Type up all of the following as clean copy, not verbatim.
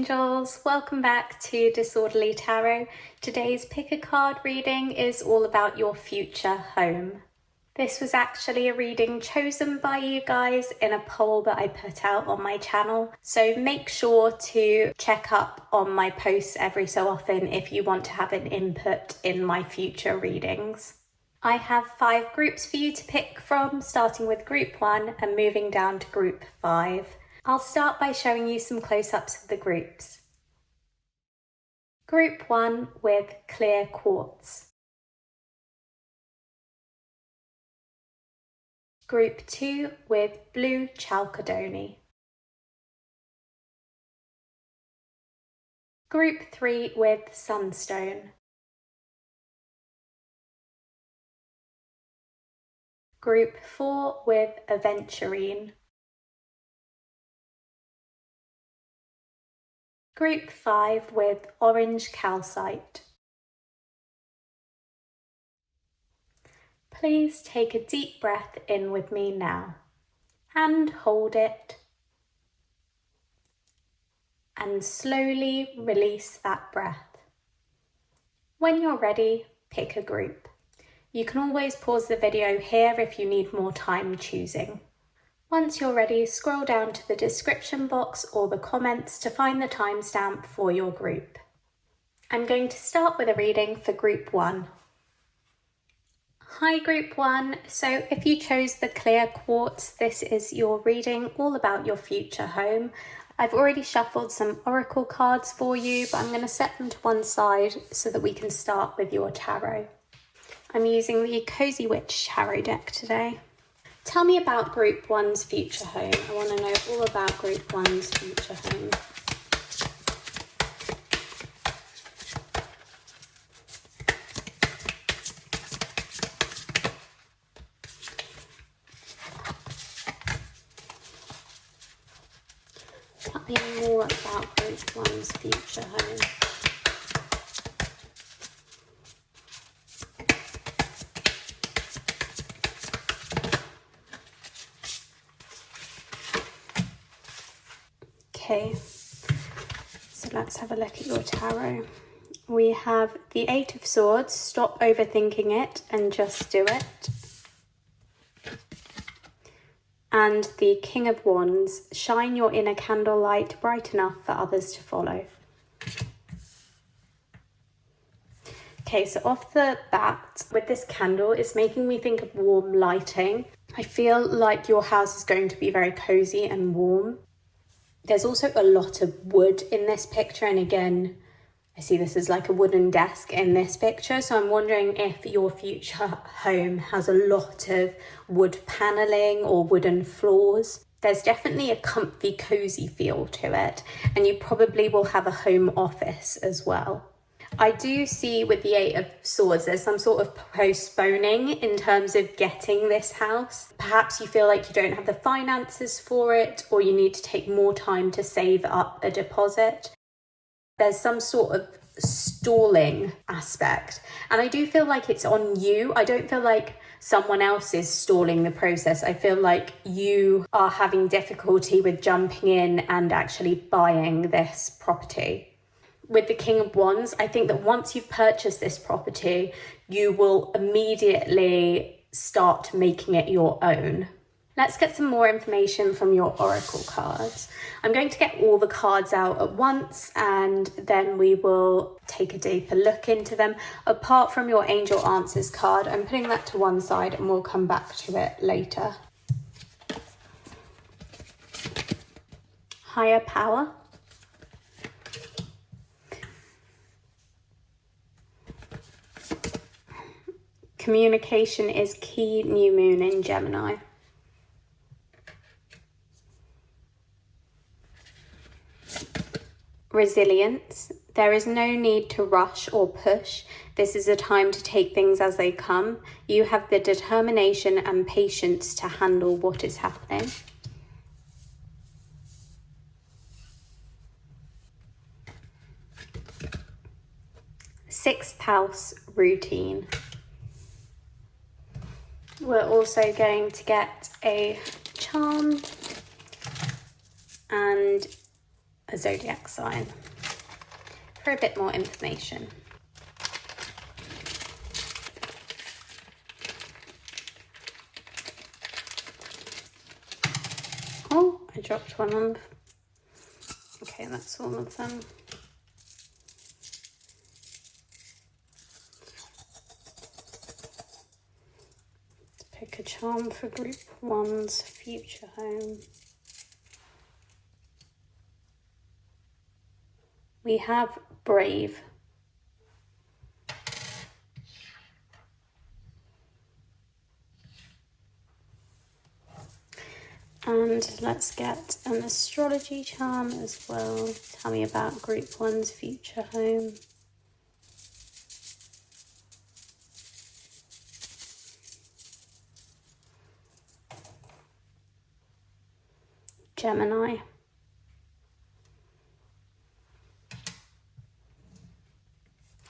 angels, welcome back to Disorderly Tarot. Today's pick a card reading is all about your future home. This was actually a reading chosen by you guys in a poll that I put out on my channel, so make sure to check up on my posts every so often if you want to have an input in my future readings. I have 5 groups for you to pick from, starting with group 1 and moving down to group 5. I'll start by showing you some close-ups of the groups. Group 1 with clear quartz. Group 2 with blue chalcedony. Group 3 with sunstone. Group 4 with aventurine. Group 5 with orange calcite. Please take a deep breath in with me now and hold it. And slowly release that breath. When you're ready, pick a group. You can always pause the video here if you need more time choosing. Once you're ready, scroll down to the description box or the comments to find the timestamp for your group. I'm going to start with a reading for group 1. Hi group 1, so if you chose the clear quartz, this is your reading all about your future home. I've already shuffled some oracle cards for you, but I'm going to set them to one side so that we can start with your tarot. I'm using the Cozy Witch Tarot deck today. Tell me about Group 1's future home. I want to know all about Group 1's future home. Tell me more about Group 1's future home. Okay, so let's have a look at your tarot. We have the 8 of Swords, stop overthinking it and just do it. And the King of Wands, shine your inner candlelight bright enough for others to follow. Okay, so off the bat, with this candle, it's making me think of warm lighting. I feel like your house is going to be very cozy and warm. There's also a lot of wood in this picture, and again, I see this as like a wooden desk in this picture, so I'm wondering if your future home has a lot of wood paneling or wooden floors. There's definitely a comfy, cozy feel to it, and you probably will have a home office as well. I do see with the 8 of Swords, there's some sort of postponing in terms of getting this house. Perhaps you feel like you don't have the finances for it, or you need to take more time to save up a deposit. There's some sort of stalling aspect, and I do feel like it's on you. I don't feel like someone else is stalling the process. I feel like you are having difficulty with jumping in and actually buying this property. With the King of Wands, I think that once you've purchased this property, you will immediately start making it your own. Let's get some more information from your oracle cards. I'm going to get all the cards out at once and then we will take a deeper look into them. Apart from your angel answers card, I'm putting that to one side and we'll come back to it later. Higher power. Communication is key, new moon in Gemini. Resilience. There is no need to rush or push. This is a time to take things as they come. You have the determination and patience to handle what is happening. Sixth house, routine. We're also going to get a charm and a zodiac sign for a bit more information. Oh, I dropped one on. Okay, that's all of them. Pick a charm for group 1's future home. We have brave. And let's get an astrology charm as well. Tell me about group 1's future home. Gemini.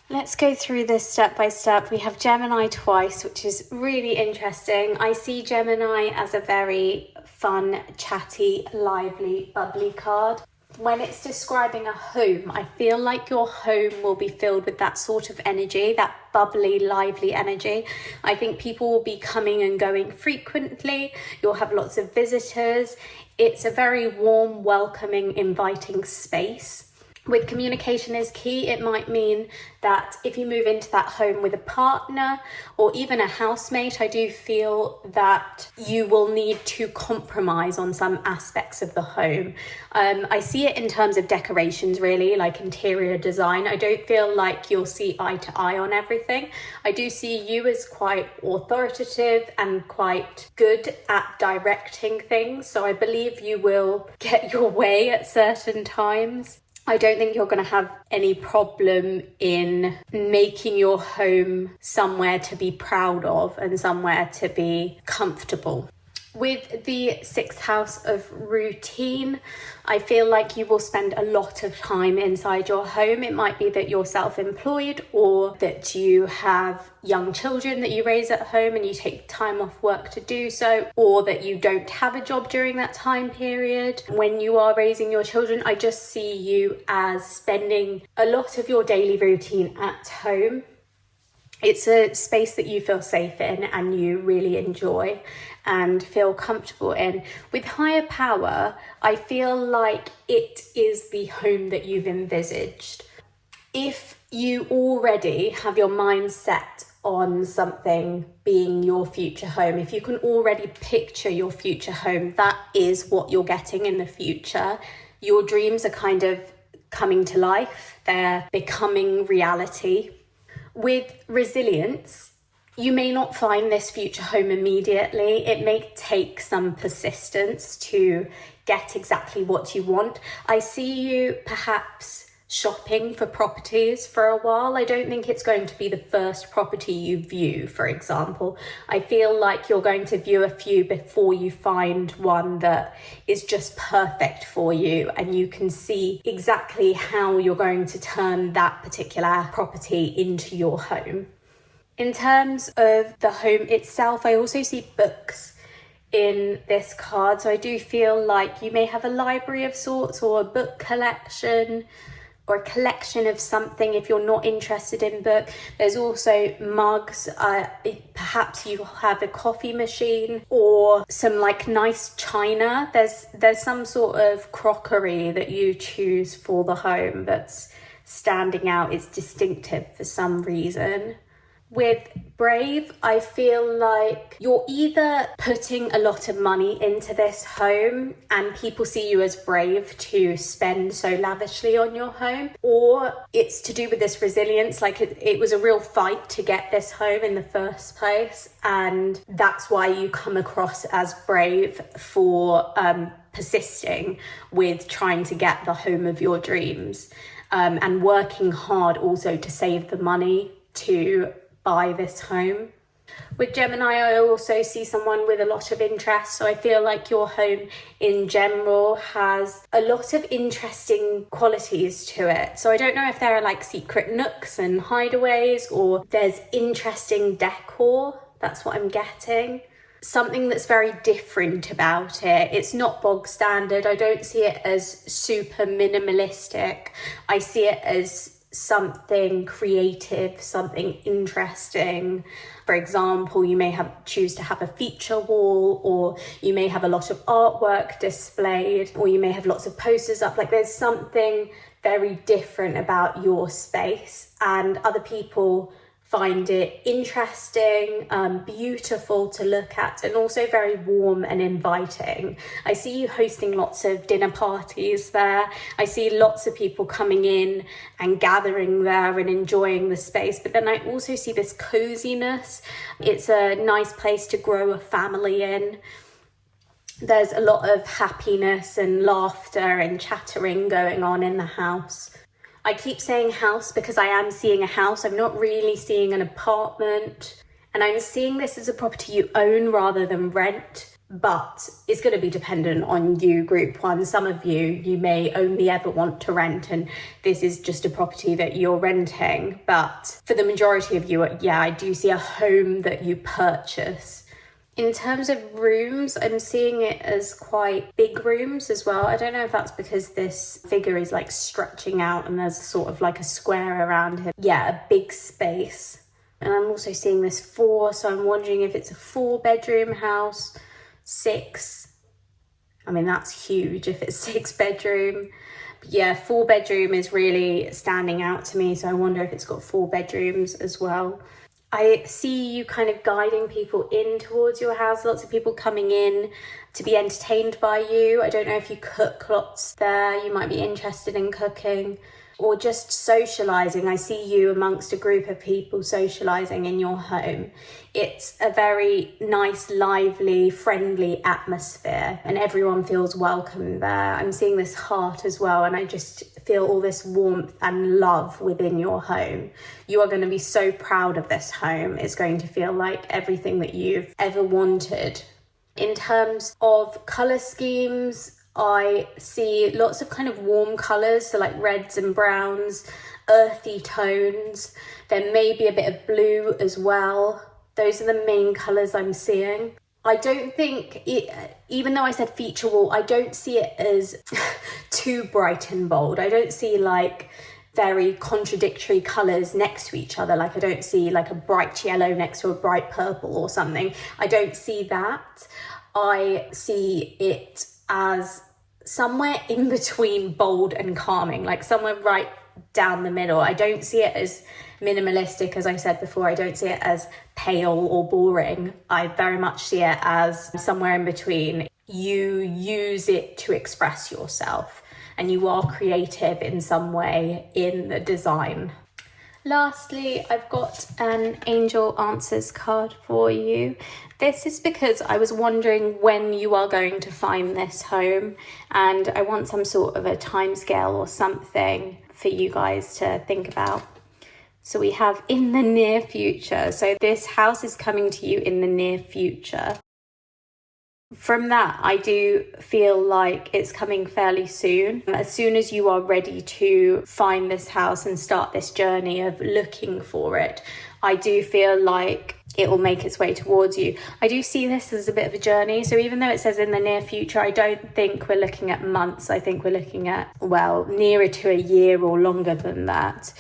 Let's go through this step by step. We have Gemini twice, which is really interesting. I see Gemini as a very fun, chatty, lively, bubbly card. When it's describing a home, I feel like your home will be filled with that sort of energy, that bubbly, lively energy. I think people will be coming and going frequently. You'll have lots of visitors. It's a very warm, welcoming, inviting space. With communication is key, it might mean that if you move into that home with a partner or even a housemate, I do feel that you will need to compromise on some aspects of the home. I see it in terms of decorations, really, like interior design. I don't feel like you'll see eye to eye on everything. I do see you as quite authoritative and quite good at directing things. So I believe you will get your way at certain times. I don't think you're going to have any problem in making your home somewhere to be proud of and somewhere to be comfortable. With the 6th house of routine, I feel like you will spend a lot of time inside your home. It might be that you're self-employed or that you have young children that you raise at home and you take time off work to do so, or that you don't have a job during that time period. When you are raising your children, I just see you as spending a lot of your daily routine at home. It's a space that you feel safe in and you really enjoy and feel comfortable in. With higher power, I feel like it is the home that you've envisaged. If you already have your mind set on something being your future home, if you can already picture your future home, that is what you're getting in the future. Your dreams are kind of coming to life. They're becoming reality. With resilience, you may not find this future home immediately. It may take some persistence to get exactly what you want. I see you perhaps shopping for properties for a while. I don't think it's going to be the first property you view, for example. I feel like you're going to view a few before you find one that is just perfect for you and you can see exactly how you're going to turn that particular property into your home. In terms of the home itself, I also see books in this card. So I do feel like you may have a library of sorts or a book collection or a collection of something if you're not interested in book. There's also mugs, perhaps you have a coffee machine or some like nice china. There's some sort of crockery that you choose for the home that's standing out, it's distinctive for some reason. With brave, I feel like you're either putting a lot of money into this home and people see you as brave to spend so lavishly on your home, or it's to do with this resilience, like it was a real fight to get this home in the first place, and that's why you come across as brave for persisting with trying to get the home of your dreams, and working hard also to save the money to buy this home. With Gemini, I also see someone with a lot of interest. So I feel like your home in general has a lot of interesting qualities to it. So I don't know if there are like secret nooks and hideaways or there's interesting decor. That's what I'm getting. something that's very different about it. It's not bog standard. I don't see it as super minimalistic. I see it as something creative, something interesting. For example, you may choose to have a feature wall, or you may have a lot of artwork displayed, or you may have lots of posters up. Like, there's something very different about your space, and other people find it interesting, beautiful to look at, and also very warm and inviting. I see you hosting lots of dinner parties there. I see lots of people coming in and gathering there and enjoying the space. But then I also see this coziness. It's a nice place to grow a family in. There's a lot of happiness and laughter and chattering going on in the house. I keep saying house because I am seeing a house. I'm not really seeing an apartment. And I'm seeing this as a property you own rather than rent. But it's going to be dependent on you, group one. Some of you may only ever want to rent, and this is just a property that you're renting. But for the majority of you, yeah, I do see a home that you purchase. In terms of rooms, I'm seeing it as quite big rooms as well. I don't know if that's because this figure is like stretching out and there's sort of like a square around him. Yeah, a big space. And I'm also seeing this 4, so I'm wondering if it's a 4-bedroom house, 6. I mean, that's huge if it's 6-bedroom. But yeah, 4-bedroom is really standing out to me, so I wonder if it's got 4 bedrooms as well. I see you kind of guiding people in towards your house, lots of people coming in to be entertained by you. I don't know if you cook lots there, you might be interested in cooking, or just socialising. I see you amongst a group of people socialising in your home. It's a very nice, lively, friendly atmosphere, and everyone feels welcome there. I'm seeing this heart as well, and I just feel all this warmth and love within your home. You are going to be so proud of this home. It's going to feel like everything that you've ever wanted. In terms of colour schemes, I see lots of kind of warm colours, so like reds and browns, earthy tones. There may be a bit of blue as well. Those are the main colours I'm seeing. I don't think it, even though I said feature wall, I don't see it as too bright and bold. I don't see like very contradictory colours next to each other. Like, I don't see like a bright yellow next to a bright purple or something. I don't see that. I see it as somewhere in between bold and calming, like somewhere right down the middle. I don't see it as minimalistic, as I said before. I don't see it as pale or boring. I very much see it as somewhere in between. You use it to express yourself, and you are creative in some way in the design. Lastly, I've got an Angel Answers card for you. This is because I was wondering when you are going to find this home, and I want some sort of a timescale or something for you guys to think about. So we have in the near future. So this house is coming to you in the near future. From that, I do feel like it's coming fairly soon. As soon as you are ready to find this house and start this journey of looking for it, I do feel like it will make its way towards you. I do see this as a bit of a journey. So even though it says in the near future, I don't think we're looking at months. I think we're looking at, well, nearer to a year or longer than that.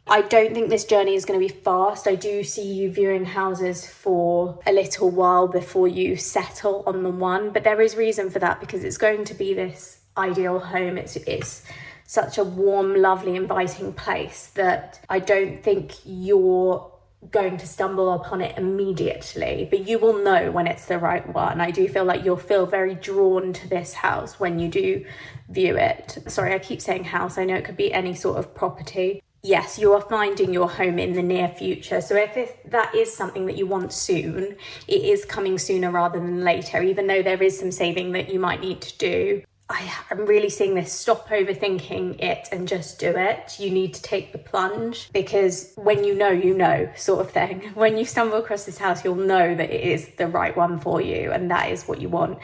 I don't think this journey is going to be fast. I do see you viewing houses for a little while before you settle on the one, but there is reason for that, because it's going to be this ideal home. It's such a warm, lovely, inviting place that I don't think you're going to stumble upon it immediately, but you will know when it's the right one. I do feel like you'll feel very drawn to this house when you do view it. Sorry, I keep saying house. I know it could be any sort of property. Yes, you are finding your home in the near future. So if that is something that you want soon, it is coming sooner rather than later, even though there is some saving that you might need to do. I'm really seeing this. Stop overthinking it and just do it. You need to take the plunge, because when you know sort of thing. When you stumble across this house, you'll know that it is the right one for you and that is what you want.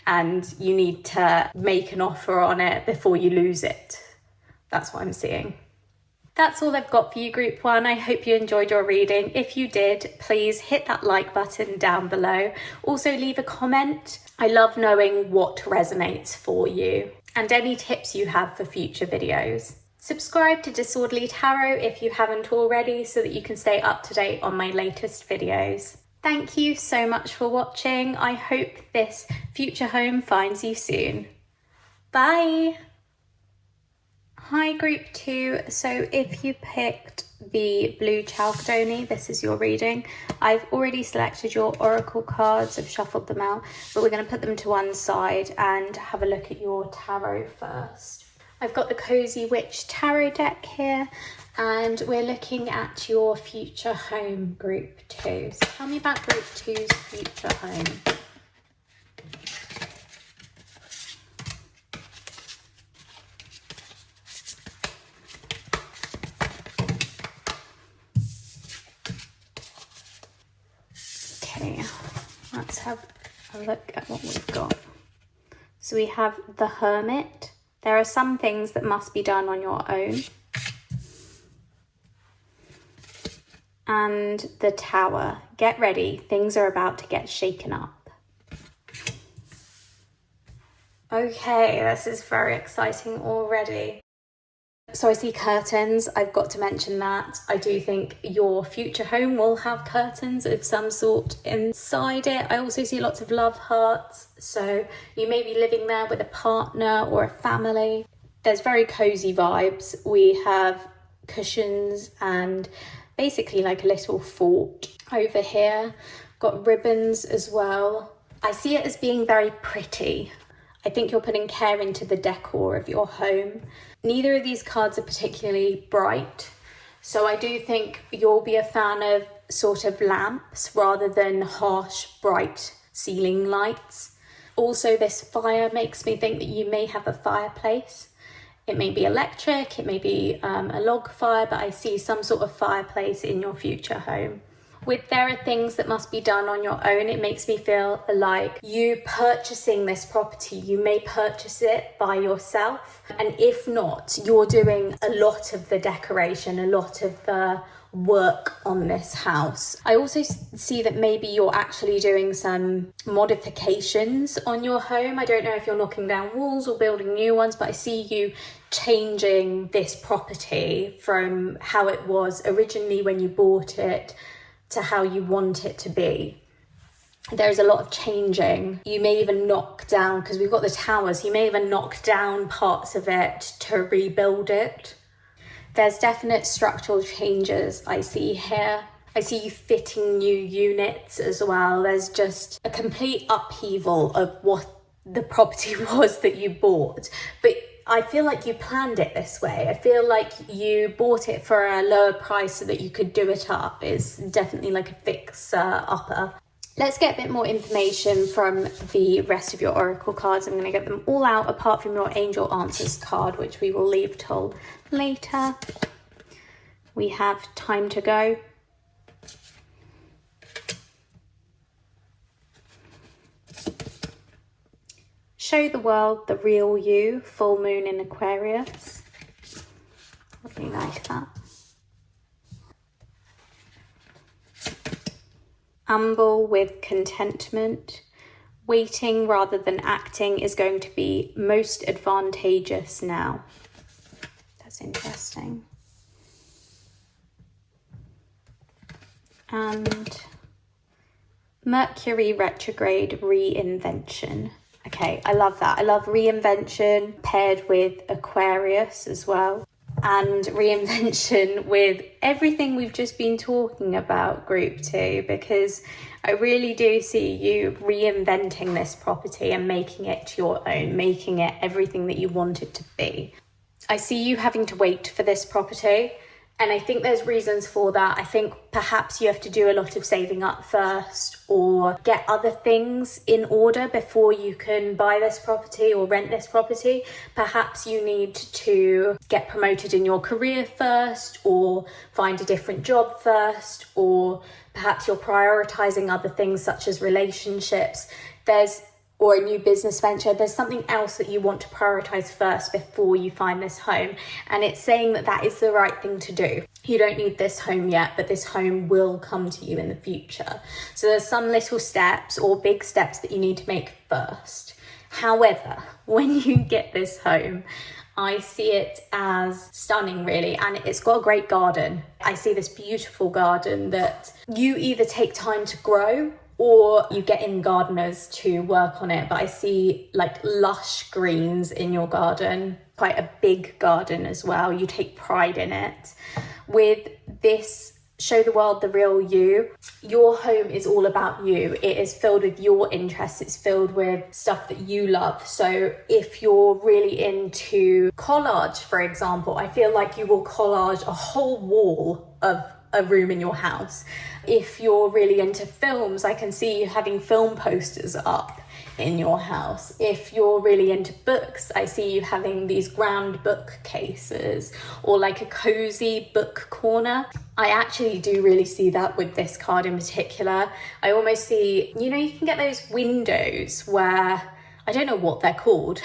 And you need to make an offer on it before you lose it. That's what I'm seeing. That's all I've got for you, Group 1. I hope you enjoyed your reading. If you did, please hit that like button down below. Also leave a comment. I love knowing what resonates for you and any tips you have for future videos. Subscribe to Disorderly Tarot if you haven't already so that you can stay up to date on my latest videos. Thank you so much for watching. I hope this future home finds you soon. Bye! Hi Group 2, so if you picked the blue Chalcedony, this is your reading. I've already selected your oracle cards, I've shuffled them out, but we're going to put them to one side and have a look at your tarot first. I've got the Cozy Witch tarot deck here, and we're looking at your future home, Group 2. So tell me about Group 2's future home. Okay, let's have a look at what we've got. So we have the Hermit. There are some things that must be done on your own. And the Tower. Get ready, things are about to get shaken up. Okay, this is very exciting already. So I see curtains, I've got to mention that. I do think your future home will have curtains of some sort inside it. I also see lots of love hearts, so you may be living there with a partner or a family. There's very cozy vibes. We have cushions and basically like a little fort over here. Got ribbons as well. I see it as being very pretty. I think you're putting care into the decor of your home. Neither of these cards are particularly bright, so I do think you'll be a fan of sort of lamps rather than harsh, bright ceiling lights. Also, this fire makes me think that you may have a fireplace. It may be electric, it may be a log fire, but I see some sort of fireplace in your future home. With there are things that must be done on your own, it makes me feel like you purchasing this property, you may purchase it by yourself. And if not, you're doing a lot of the decoration, a lot of the work on this house. I also see that maybe you're actually doing some modifications on your home. I don't know if you're knocking down walls or building new ones, but I see you changing this property from how it was originally when you bought it to how you want it to be. There's a lot of changing. You may even knock down, because we've got the towers, you may even knock down parts of it to rebuild it. There's definite structural changes I see here. I see you fitting new units as well. There's just a complete upheaval of what the property was that you bought. But I feel like you planned it this way. I feel like you bought it for a lower price so that you could do it up. It's definitely like a fix-upper. Let's get a bit more information from the rest of your oracle cards. I'm going to get them all out apart from your angel answers card, which we will leave till later. We have time to go. Show the world the real you, full moon in Aquarius. Really like that. Humble with contentment. Waiting rather than acting is going to be most advantageous now. That's interesting. And Mercury retrograde reinvention. Okay, I love that. I love reinvention paired with Aquarius as well. And reinvention with everything we've just been talking about, Group 2, because I really do see you reinventing this property and making it your own, making it everything that you want it to be. I see you having to wait for this property, and I think there's reasons for that. I think perhaps you have to do a lot of saving up first or get other things in order before you can buy this property or rent this property. Perhaps you need to get promoted in your career first or find a different job first, or perhaps you're prioritizing other things such as relationships. There's or a new business venture. There's something else that you want to prioritize first before you find this home. And it's saying that that is the right thing to do. You don't need this home yet, but this home will come to you in the future. So there's some little steps or big steps that you need to make first. However, when you get this home, I see it as stunning, really, and it's got a great garden. I see this beautiful garden that you either take time to grow or you get in gardeners to work on it. But I see like lush greens in your garden, quite a big garden as well. You take pride in it. With this Show the World the Real You, your home is all about you. It is filled with your interests. It's filled with stuff that you love. So if you're really into collage, for example, I feel like you will collage a whole wall of a room in your house. If you're really into films, I can see you having film posters up in your house. If you're really into books, I see you having these grand bookcases or like a cozy book corner. I actually do really see that with this card in particular. I almost see, you know, you can get those windows where, I don't know what they're called,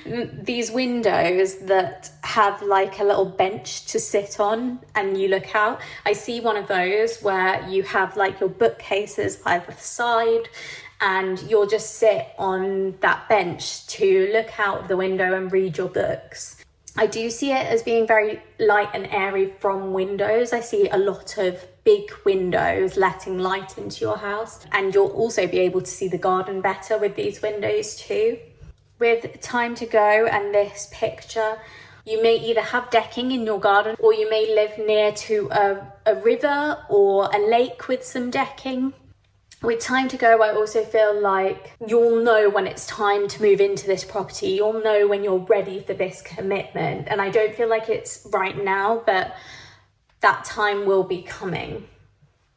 these windows that have like a little bench to sit on and you look out. I see one of those where you have like your bookcases by the side and you'll just sit on that bench to look out of the window and read your books. I do see it as being very light and airy from windows. I see a lot of big windows letting light into your house, and you'll also be able to see the garden better with these windows too. With Time to Go and this picture, you may either have decking in your garden or you may live near to a river or a lake with some decking. With Time to Go, I also feel like you'll know when it's time to move into this property. You'll know when you're ready for this commitment. And I don't feel like it's right now, but that time will be coming.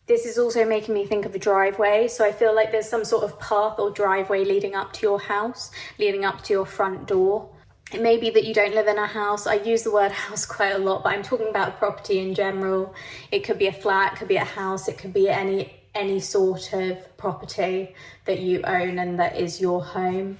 This is also making me think of a driveway. So I feel like there's some sort of path or driveway leading up to your house, leading up to your front door. It may be that you don't live in a house. I use the word house quite a lot, but I'm talking about a property in general. It could be a flat, it could be a house, it could be any sort of property that you own and that is your home.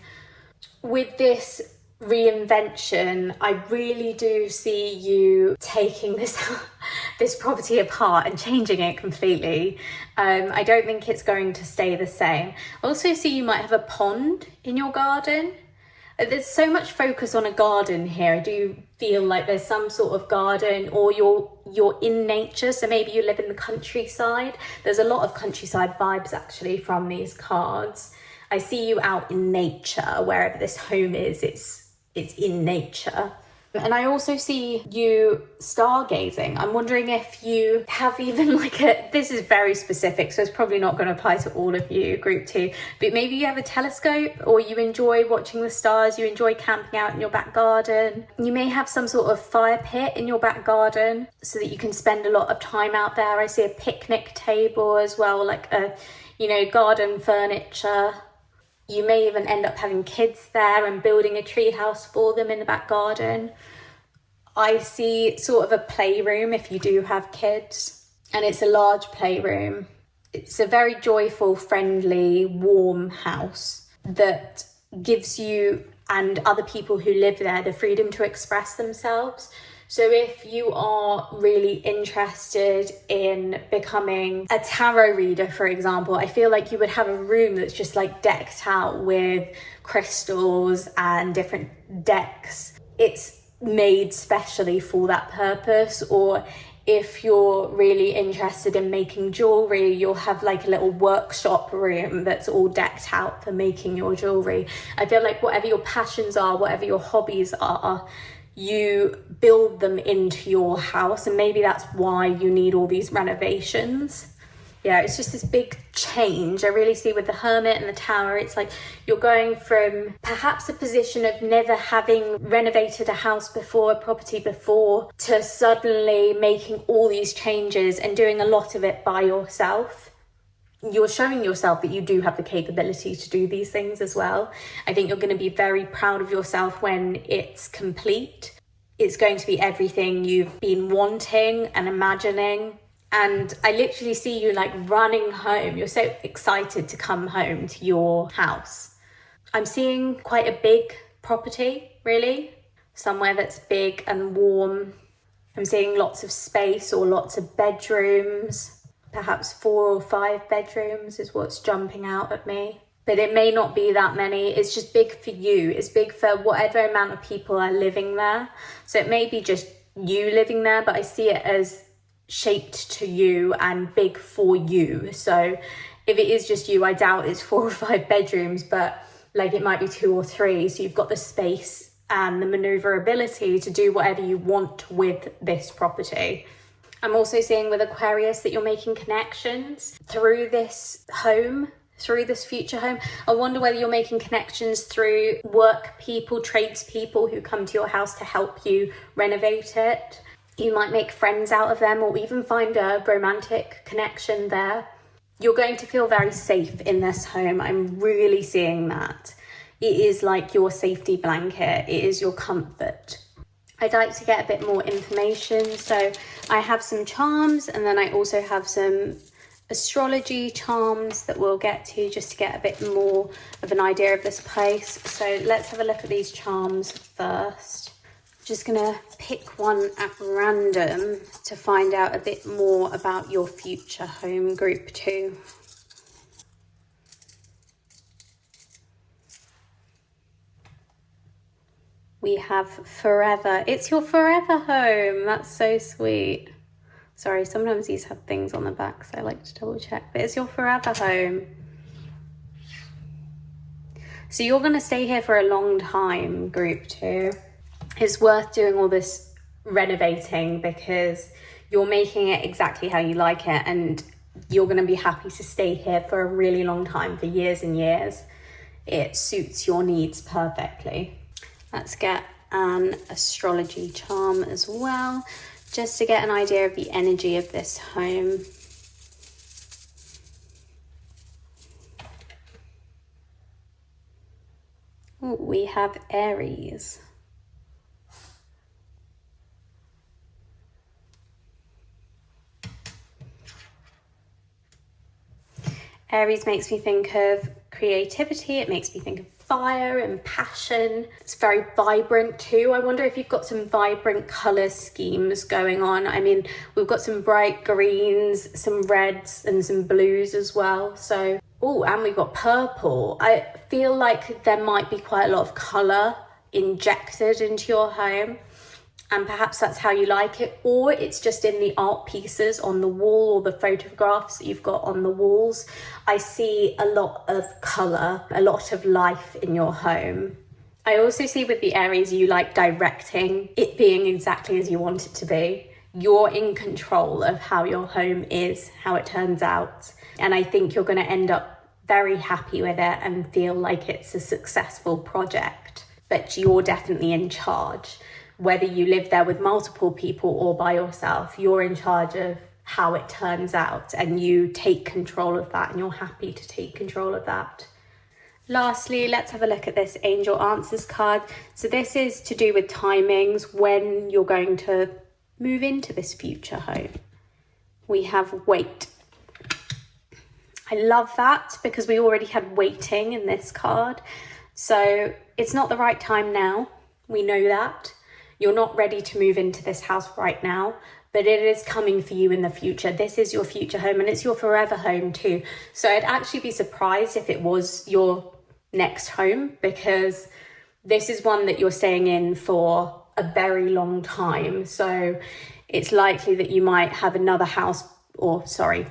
With this reinvention, I really do see you taking this property apart and changing it completely. I don't think it's going to stay the same. I also see you might have a pond in your garden. There's so much focus on a garden here. I do feel like there's some sort of garden, or you're in nature, so maybe you live in the countryside. There's a lot of countryside vibes actually from these cards. I see you out in nature. Wherever this home is, it's in nature. And I also see you stargazing. I'm wondering if you have even this is very specific, so it's probably not going to apply to all of you, group 2, but maybe you have a telescope or you enjoy watching the stars, you enjoy camping out in your back garden. You may have some sort of fire pit in your back garden so that you can spend a lot of time out there. I see a picnic table as well, like garden furniture. You may even end up having kids there and building a tree house for them in the back garden. I see sort of a playroom if you do have kids, and it's a large playroom. It's a very joyful, friendly, warm house that gives you and other people who live there the freedom to express themselves. So if you are really interested in becoming a tarot reader, for example, I feel like you would have a room that's just like decked out with crystals and different decks. It's made specially for that purpose. Or if you're really interested in making jewelry, you'll have like a little workshop room that's all decked out for making your jewelry. I feel like whatever your passions are, whatever your hobbies are, you build them into your house, and maybe that's why you need all these renovations. Yeah, it's just this big change. I really see with the Hermit and the Tower, it's like you're going from perhaps a position of never having renovated a house before, a property before, to suddenly making all these changes and doing a lot of it by yourself. You're showing yourself that you do have the capability to do these things as well. I think you're going to be very proud of yourself when it's complete. It's going to be everything you've been wanting and imagining. And I literally see you like running home. You're so excited to come home to your house. I'm seeing quite a big property, really. Somewhere that's big and warm. I'm seeing lots of space or lots of bedrooms. Perhaps 4 or 5 bedrooms is what's jumping out at me. But it may not be that many. It's just big for you. It's big for whatever amount of people are living there. So it may be just you living there, but I see it as shaped to you and big for you. So if it is just you, I doubt it's 4 or 5 bedrooms, but like it might be 2 or 3. So you've got the space and the maneuverability to do whatever you want with this property. I'm also seeing with Aquarius that you're making connections through this home, through this future home. I wonder whether you're making connections through work people, tradespeople who come to your house to help you renovate it. You might make friends out of them or even find a romantic connection there. You're going to feel very safe in this home. I'm really seeing that. It is like your safety blanket. It is your comfort. I'd like to get a bit more information. So I have some charms and then I also have some astrology charms that we'll get to just to get a bit more of an idea of this place. So let's have a look at these charms first. Just gonna pick one at random to find out a bit more about your future home, group 2. We have forever. It's your forever home. That's so sweet. Sorry, sometimes these have things on the back, so I like to double check. But it's your forever home. So you're going to stay here for a long time, group 2. It's worth doing all this renovating because you're making it exactly how you like it, and you're going to be happy to stay here for a really long time, for years and years. It suits your needs perfectly. Let's get an astrology charm as well, just to get an idea of the energy of this home. Ooh, we have Aries. Aries makes me think of creativity. It makes me think of fire and passion. It's very vibrant too. I wonder if you've got some vibrant colour schemes going on. I mean, we've got some bright greens, some reds and some blues as well. So, oh, and we've got purple. I feel like there might be quite a lot of colour injected into your home. And perhaps that's how you like it, or it's just in the art pieces on the wall or the photographs that you've got on the walls. I see a lot of colour, a lot of life in your home. I also see with the Aries, you like directing it being exactly as you want it to be. You're in control of how your home is, how it turns out. And I think you're going to end up very happy with it and feel like it's a successful project, but you're definitely in charge. Whether you live there with multiple people or by yourself, you're in charge of how it turns out and you take control of that and you're happy to take control of that. Lastly, let's have a look at this Angel Answers card. So this is to do with timings, when you're going to move into this future home. We have wait. I love that because we already had waiting in this card. So it's not the right time now. We know that. You're not ready to move into this house right now, but it is coming for you in the future. This is your future home and it's your forever home too. So I'd actually be surprised if it was your next home, because this is one that you're staying in for a very long time. So it's likely that you might have another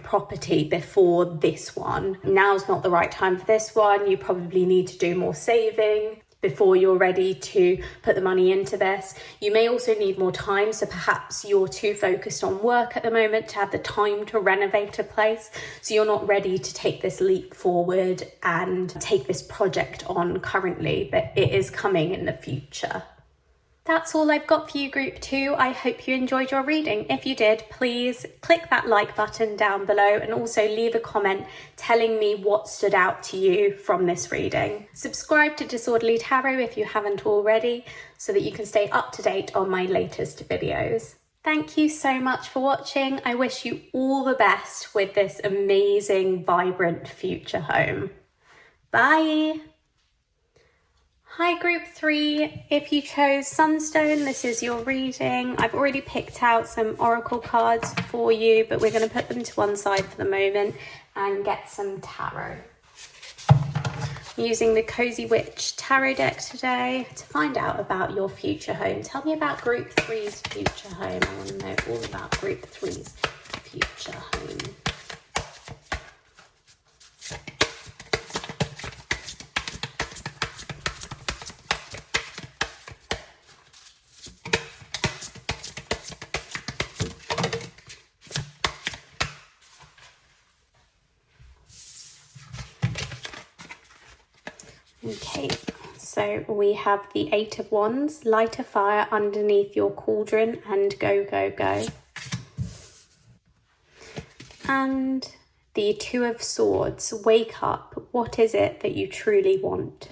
property before this one. Now's not the right time for this one. You probably need to do more saving before you're ready to put the money into this. You may also need more time, so perhaps you're too focused on work at the moment to have the time to renovate a place, so you're not ready to take this leap forward and take this project on currently, but it is coming in the future. That's all I've got for you, group 2. I hope you enjoyed your reading. If you did, please click that like button down below and also leave a comment telling me what stood out to you from this reading. Subscribe to Disorderly Tarot if you haven't already, so that you can stay up to date on my latest videos. Thank you so much for watching. I wish you all the best with this amazing, vibrant future home. Bye. Hi group 3, if you chose Sunstone, this is your reading. I've already picked out some oracle cards for you, but we're going to put them to one side for the moment and get some tarot. I'm using the Cozy Witch tarot deck today to find out about your future home. Tell me about group 3's future home. I want to know all about group 3's future home. Okay, so we have the 8 of Wands, light a fire underneath your cauldron and go, go, go. And the 2 of Swords, wake up. What is it that you truly want?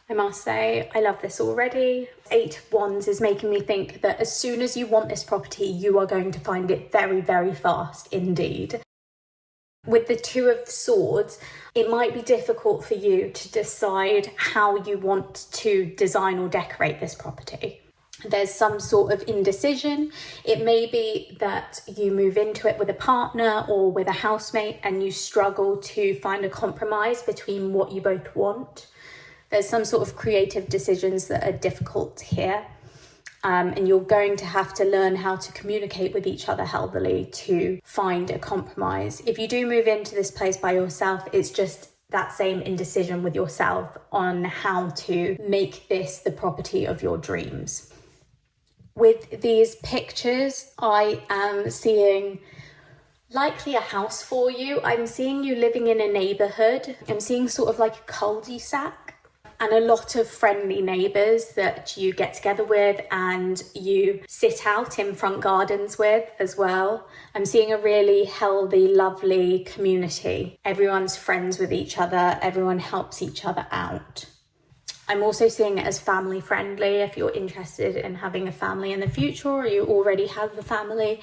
I must say, I love this already. 8 of Wands is making me think that as soon as you want this property, you are going to find it very, very fast indeed. With the 2 of Swords, it might be difficult for you to decide how you want to design or decorate this property. There's some sort of indecision. It may be that you move into it with a partner or with a housemate and you struggle to find a compromise between what you both want. There's some sort of creative decisions that are difficult here. And you're going to have to learn how to communicate with each other healthily to find a compromise. If you do move into this place by yourself, it's just that same indecision with yourself on how to make this the property of your dreams. With these pictures, I am seeing likely a house for you. I'm seeing you living in a neighborhood. I'm seeing sort of like a cul-de-sac. And a lot of friendly neighbours that you get together with and you sit out in front gardens with as well. I'm seeing a really healthy, lovely community. Everyone's friends with each other. Everyone helps each other out. I'm also seeing it as family friendly. If you're interested in having a family in the future or you already have a family,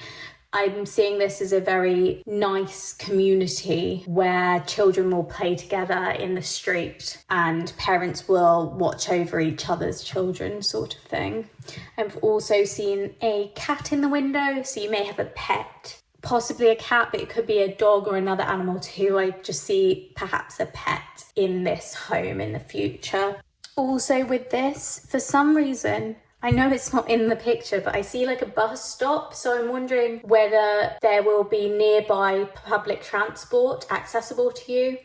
I'm seeing this as a very nice community where children will play together in the street and parents will watch over each other's children, sort of thing. I've also seen a cat in the window, so you may have a pet, possibly a cat, but it could be a dog or another animal too. I just see perhaps a pet in this home in the future. Also with this, for some reason, I know it's not in the picture, but I see like a bus stop. So I'm wondering whether there will be nearby public transport accessible to you.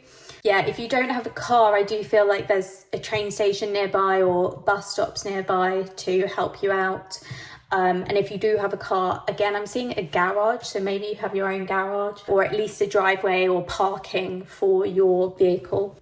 Yeah, if you don't have a car, I do feel like there's a train station nearby or bus stops nearby to help you out. And if you do have a car, again, I'm seeing a garage. So maybe you have your own garage or at least a driveway or parking for your vehicle.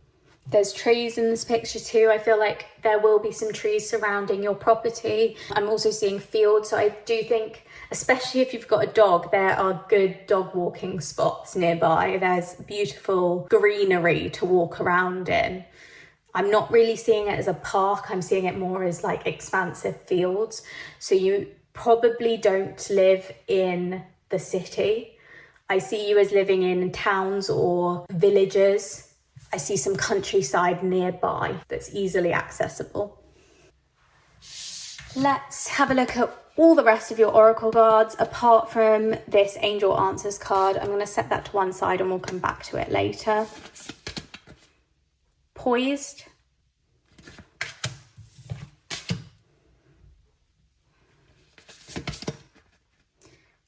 There's trees in this picture too. I feel like there will be some trees surrounding your property. I'm also seeing fields. So I do think, especially if you've got a dog, there are good dog walking spots nearby. There's beautiful greenery to walk around in. I'm not really seeing it as a park. I'm seeing it more as like expansive fields. So you probably don't live in the city. I see you as living in towns or villages. I see some countryside nearby that's easily accessible. Let's have a look at all the rest of your oracle cards apart from this Angel Answers card. I'm going to set that to one side and we'll come back to it later. Poised.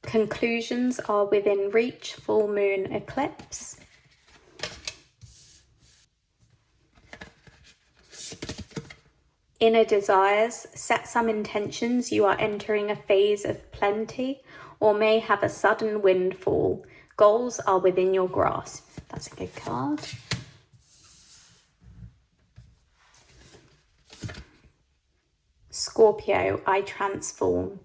Conclusions are within reach, full moon eclipse. Inner desires, set some intentions. You are entering a phase of plenty or may have a sudden windfall. Goals are within your grasp. That's a good card. Scorpio, I transform.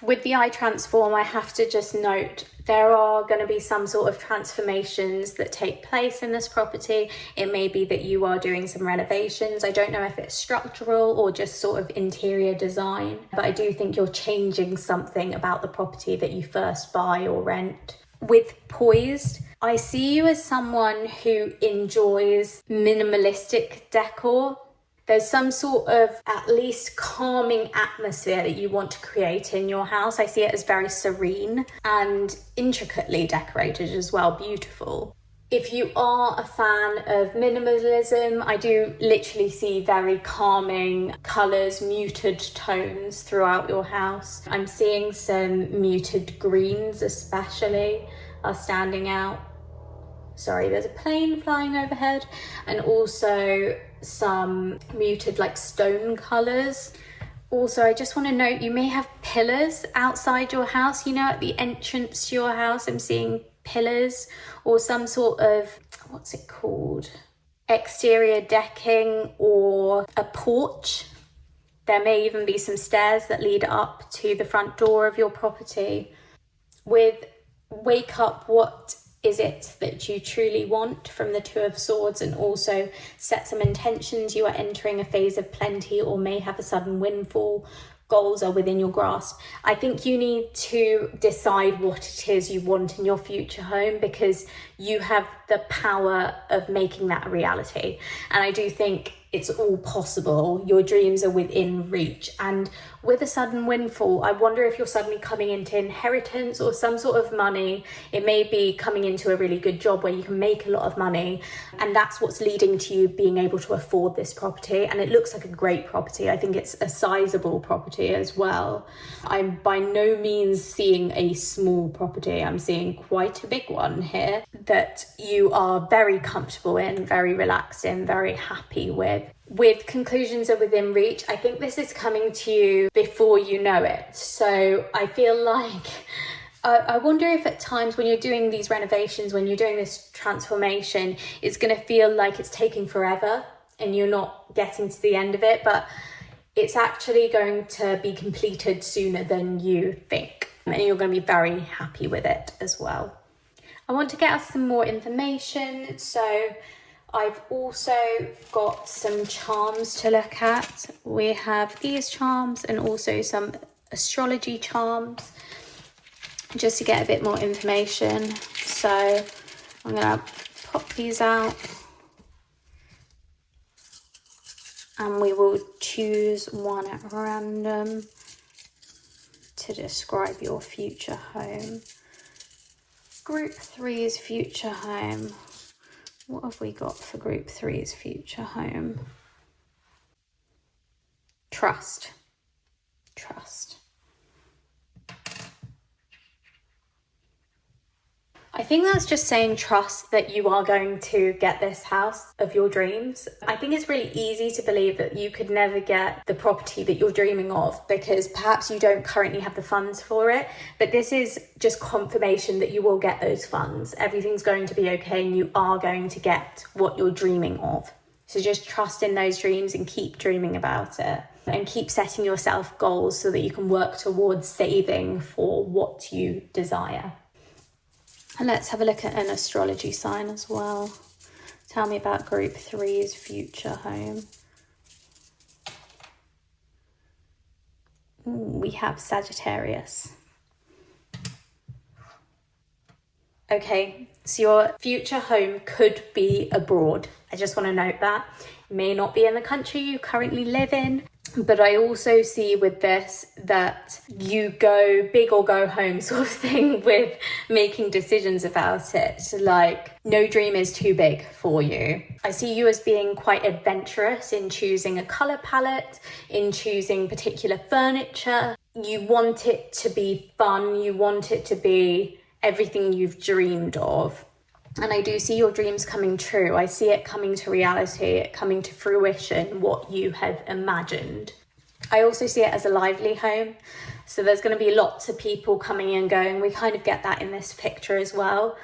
With the I transform, I have to just note there are going to be some sort of transformations that take place in this property. It may be that you are doing some renovations. I don't know if it's structural or just sort of interior design, but I do think you're changing something about the property that you first buy or rent. With poised, I see you as someone who enjoys minimalistic decor. There's some sort of at least calming atmosphere that you want to create in your house. I see it as very serene and intricately decorated as well, beautiful. If you are a fan of minimalism, I do literally see very calming colours, muted tones throughout your house. I'm seeing some muted greens especially are standing out. Sorry, there's a plane flying overhead. And also some muted like stone colours. Also, I just want to note, you may have pillars outside your house. You know, at the entrance to your house, I'm seeing pillars or some sort of, what's it called? Exterior decking or a porch. There may even be some stairs that lead up to the front door of your property. With wake up, what is it that you truly want from the Two of Swords, and also set some intentions. You are entering a phase of plenty or may have a sudden windfall. Goals are within your grasp. I think you need to decide what it is you want in your future home, because you have the power of making that a reality. And I do think it's all possible. Your dreams are within reach. And with a sudden windfall, I wonder if you're suddenly coming into inheritance or some sort of money. It may be coming into a really good job where you can make a lot of money, and that's what's leading to you being able to afford this property. And it looks like a great property. I think it's a sizable property as well. I'm by no means seeing a small property. I'm seeing quite a big one here that you are very comfortable in, very relaxed in, very happy with. With conclusions are within reach, I think this is coming to you before you know it. So I feel like, I wonder if at times when you're doing these renovations, when you're doing this transformation, it's going to feel like it's taking forever and you're not getting to the end of it, but it's actually going to be completed sooner than you think. And you're going to be very happy with it as well. I want to get us some more information. So I've also got some charms to look at. We have these charms and also some astrology charms, just to get a bit more information. So I'm gonna pop these out and we will choose one at random to describe your future home. Group 3's future home. What have we got for Group 3's future home? Trust. Trust. I think that's just saying trust that you are going to get this house of your dreams. I think it's really easy to believe that you could never get the property that you're dreaming of because perhaps you don't currently have the funds for it. But this is just confirmation that you will get those funds. Everything's going to be okay and you are going to get what you're dreaming of. So just trust in those dreams and keep dreaming about it. And keep setting yourself goals so that you can work towards saving for what you desire. And let's have a look at an astrology sign as well. Tell me about Group 3's future home. Ooh, we have Sagittarius. Okay, so your future home could be abroad. I just want to note that. It may not be in the country you currently live in. But I also see with this that you go big or go home sort of thing with making decisions about it. Like, no dream is too big for you. I see you as being quite adventurous in choosing a colour palette, in choosing particular furniture. You want it to be fun. You want it to be everything you've dreamed of. And I do see your dreams coming true. I see it coming to reality, it coming to fruition, what you have imagined. I also see it as a lively home. So there's going to be lots of people coming and going. We kind of get that in this picture as well.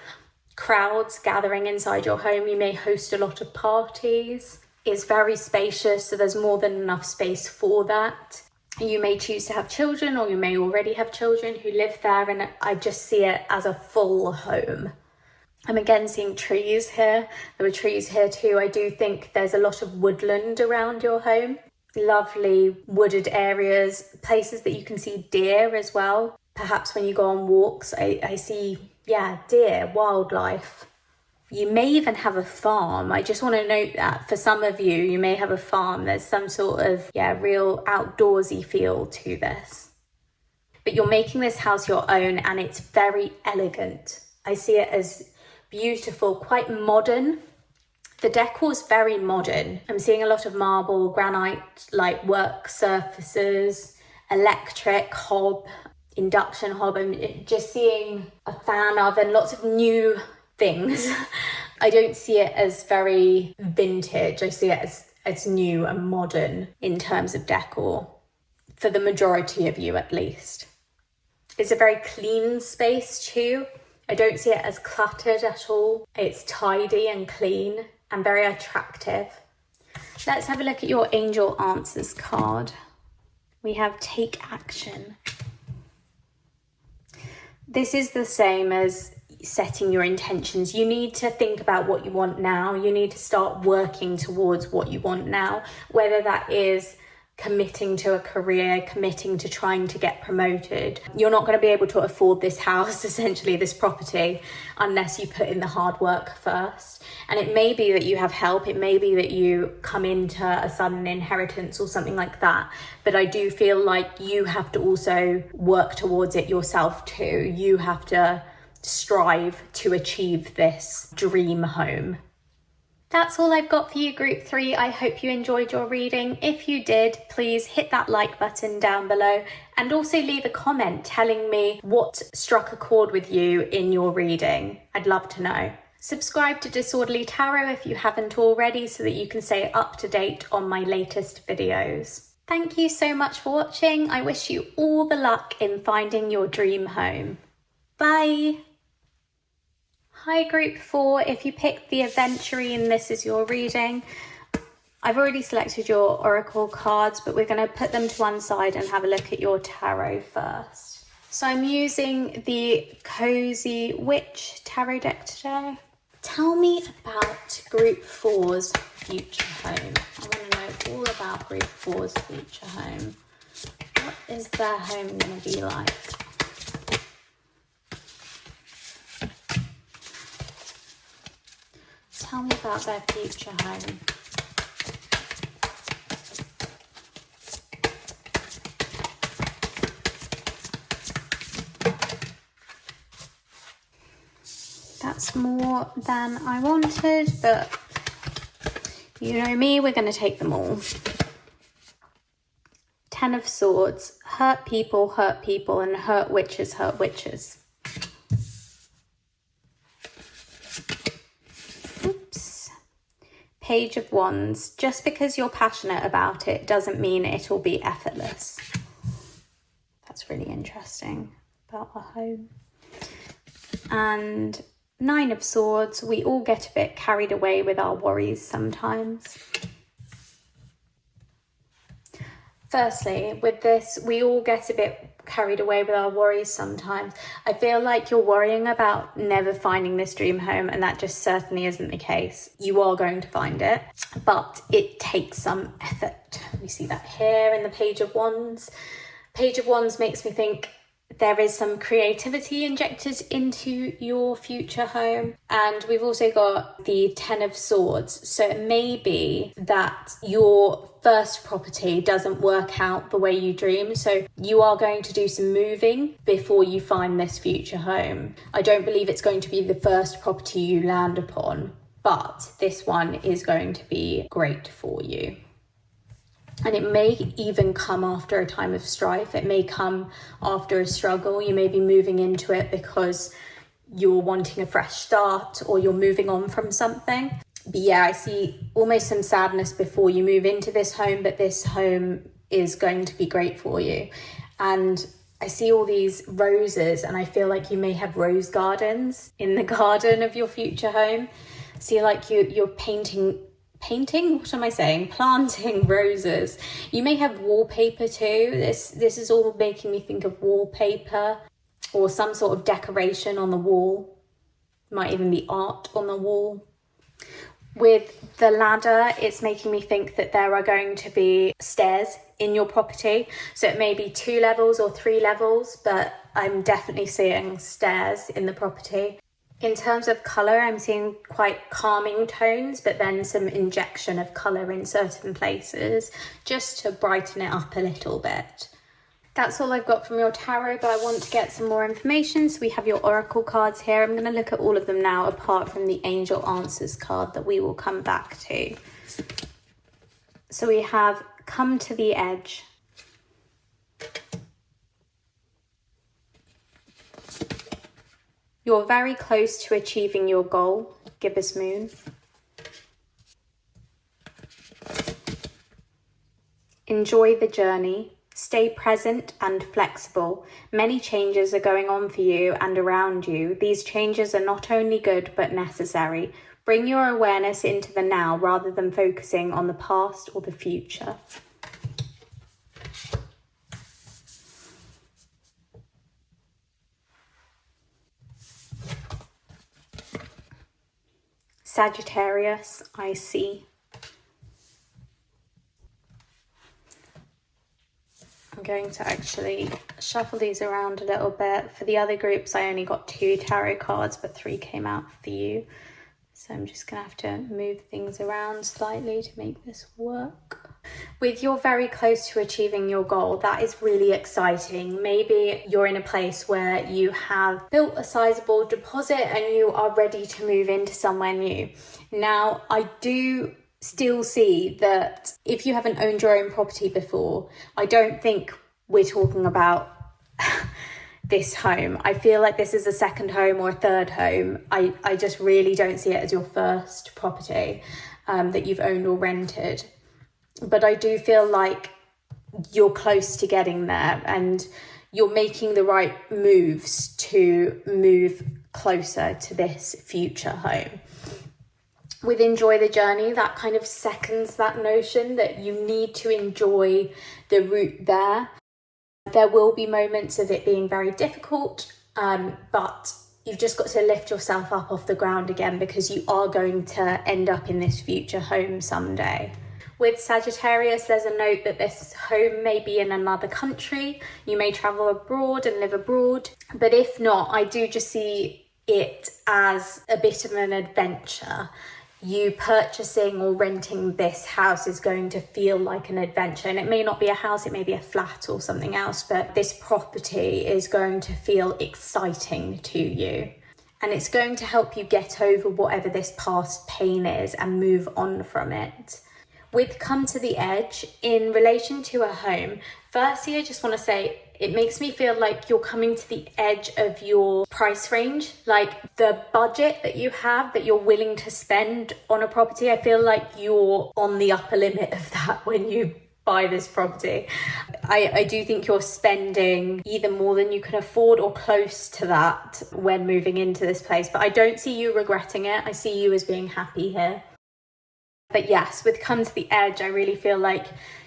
Crowds gathering inside your home. You may host a lot of parties. It's very spacious, so there's more than enough space for that. You may choose to have children, or you may already have children who live there. And I just see it as a full home. I'm again seeing trees here. There were trees here too. I do think there's a lot of woodland around your home. Lovely wooded areas, places that you can see deer as well. Perhaps when you go on walks, I see yeah, deer, wildlife. You may even have a farm. I just want to note that for some of you, you may have a farm. There's some sort of, real outdoorsy feel to this. But you're making this house your own and it's very elegant. I see it as beautiful, quite modern. The decor is very modern. I'm seeing a lot of marble, granite, like work surfaces, electric hob, induction hob. I'm just seeing a fan oven, lots of new things. I don't see it as very vintage. I see it as new and modern in terms of decor, for the majority of you at least. It's a very clean space too. I don't see it as cluttered at all. It's tidy and clean and very attractive. Let's have a look at your angel answers card. We have take action. This is the same as setting your intentions. You need to think about what you want now. You need to start working towards what you want now, whether that is committing to a career, committing to trying to get promoted. You're not going to be able to afford this house, essentially this property, unless you put in the hard work first. And it may be that you have help, it may be that you come into a sudden inheritance or something like that, but I do feel like you have to also work towards it yourself too. You have to strive to achieve this dream home. That's all I've got for you, Group 3. I hope you enjoyed your reading. If you did, please hit that like button down below and also leave a comment telling me what struck a chord with you in your reading. I'd love to know. Subscribe to Disorderly Tarot if you haven't already so that you can stay up to date on my latest videos. Thank you so much for watching. I wish you all the luck in finding your dream home. Bye! Hi Group 4, if you picked the Aventurine, this is your reading. I've already selected your Oracle cards, but we're going to put them to one side and have a look at your tarot first. So I'm using the Cozy Witch tarot deck today. Tell me about Group 4's future home. I want to know all about Group 4's future home. What is their home going to be like? Tell me about their future home. That's more than I wanted, but you know me, we're going to take them all. 10 of Swords. Hurt people, and hurt witches, hurt witches. Page of Wands. Just because you're passionate about it doesn't mean it'll be effortless. That's really interesting about our home. And 9 of Swords. We all get a bit carried away with our worries sometimes. Firstly, with this, we all get a bit carried away with our worries sometimes. I feel like you're worrying about never finding this dream home, and that just certainly isn't the case. You are going to find it, but it takes some effort. We see that here in the Page of Wands. Page of Wands makes me think there is some creativity injected into your future home. And we've also got the 10 of Swords. So it may be that your first property doesn't work out the way you dream. So you are going to do some moving before you find this future home. I don't believe it's going to be the first property you land upon, but this one is going to be great for you. And it may even come after a time of strife. It may come after a struggle. You may be moving into it because you're wanting a fresh start or you're moving on from something. But yeah, I see almost some sadness before you move into this home, but this home is going to be great for you. And I see all these roses and I feel like you may have rose gardens in the garden of your future home. See, like you're painting, what am I saying? Planting roses. You may have wallpaper too. This is all making me think of wallpaper or some sort of decoration on the wall. Might even be art on the wall. With the ladder, it's making me think that there are going to be stairs in your property. So it may be 2 levels or 3 levels, but I'm definitely seeing stairs in the property. In terms of colour, I'm seeing quite calming tones, but then some injection of colour in certain places, just to brighten it up a little bit. That's all I've got from your tarot, but I want to get some more information. So we have your oracle cards here. I'm going to look at all of them now, apart from the angel answers card that we will come back to. So we have come to the edge. You're very close to achieving your goal, gibbous moon. Enjoy the journey. Stay present and flexible. Many changes are going on for you and around you. These changes are not only good, but necessary. Bring your awareness into the now rather than focusing on the past or the future. Sagittarius, I see. I'm going to actually shuffle these around a little bit. For the other groups, I only got 2 tarot cards, but 3 came out for you. So I'm just going to have to move things around slightly to make this work. With you're very close to achieving your goal, that is really exciting. Maybe you're in a place where you have built a sizable deposit and you are ready to move into somewhere new. Now, I do still see that if you haven't owned your own property before, I don't think we're talking about this home. I feel like this is a second home or a third home. I just really don't see it as your first property that you've owned or rented. But I do feel like you're close to getting there and you're making the right moves to move closer to this future home. With enjoy the journey, that kind of seconds that notion that you need to enjoy the route there. There will be moments of it being very difficult, but you've just got to lift yourself up off the ground again because you are going to end up in this future home someday. With Sagittarius, there's a note that this home may be in another country. You may travel abroad and live abroad. But if not, I do just see it as a bit of an adventure. You purchasing or renting this house is going to feel like an adventure. And it may not be a house, it may be a flat or something else. But this property is going to feel exciting to you. And it's going to help you get over whatever this past pain is and move on from it. With come to the edge, in relation to a home, firstly, I just want to say it makes me feel like you're coming to the edge of your price range, like the budget that you have that you're willing to spend on a property. I feel like you're on the upper limit of that when you buy this property. I do think you're spending either more than you can afford or close to that when moving into this place, but I don't see you regretting it. I see you as being happy here. But yes, with come to the edge, I really feel like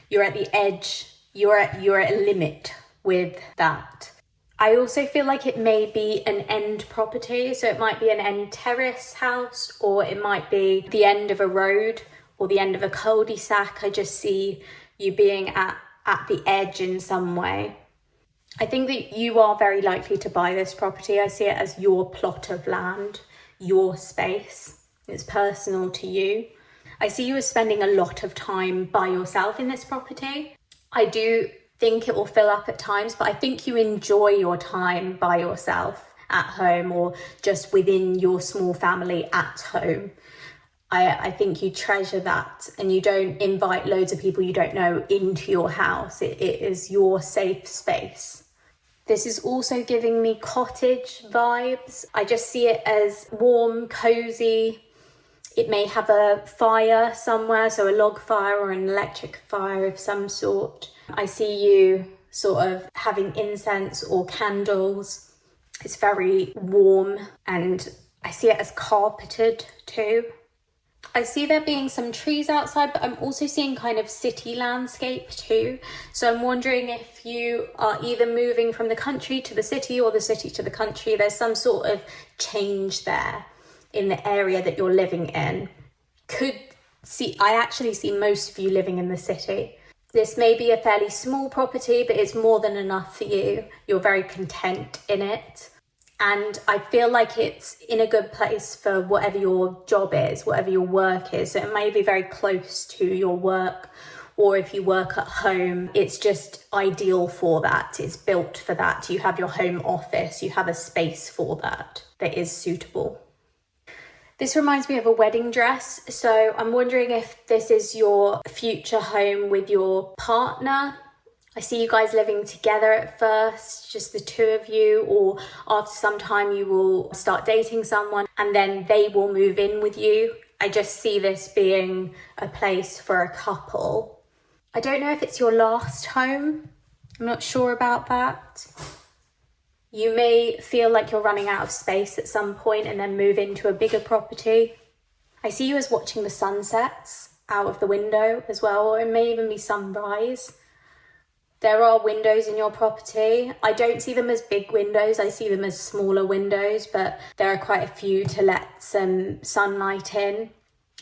you're at the edge, you're at a limit with that. I also feel like it may be an end property, so it might be an end terrace house, or it might be the end of a road or the end of a cul-de-sac. I just see you being at the edge in some way. I think that you are very likely to buy this property. I see it as your plot of land, your space. It's personal to you. I see you as spending a lot of time by yourself in this property. I do think it will fill up at times, but I think you enjoy your time by yourself at home or just within your small family at home. I think you treasure that and you don't invite loads of people you don't know into your house. It is your safe space. This is also giving me cottage vibes. I just see it as warm, cozy. It may have a fire somewhere, so a log fire or an electric fire of some sort. I see you sort of having incense or candles. It's very warm and I see it as carpeted too. I see there being some trees outside, but I'm also seeing kind of city landscape too. So I'm wondering if you are either moving from the country to the city or the city to the country. There's some sort of change there in the area that you're living in. I actually see most of you living in the city. This may be a fairly small property, but it's more than enough for you. You're very content in it. And I feel like it's in a good place for whatever your job is, whatever your work is. So it may be very close to your work, or if you work at home, it's just ideal for that. It's built for that. You have your home office, you have a space for that is suitable. This reminds me of a wedding dress. So I'm wondering if this is your future home with your partner. I see you guys living together at first, just the two of you, or after some time you will start dating someone and then they will move in with you. I just see this being a place for a couple. I don't know if it's your last home. I'm not sure about that. You may feel like you're running out of space at some point and then move into a bigger property. I see you as watching the sunsets out of the window as well, or it may even be sunrise. There are windows in your property. I don't see them as big windows, I see them as smaller windows, but there are quite a few to let some sunlight in.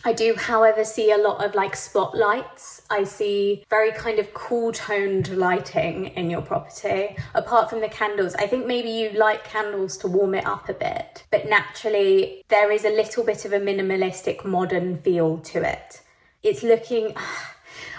I do, however, see a lot of like spotlights. I see very kind of cool toned lighting in your property. Apart from the candles, I think maybe you like candles to warm it up a bit, but naturally there is a little bit of a minimalistic modern feel to it. It's looking...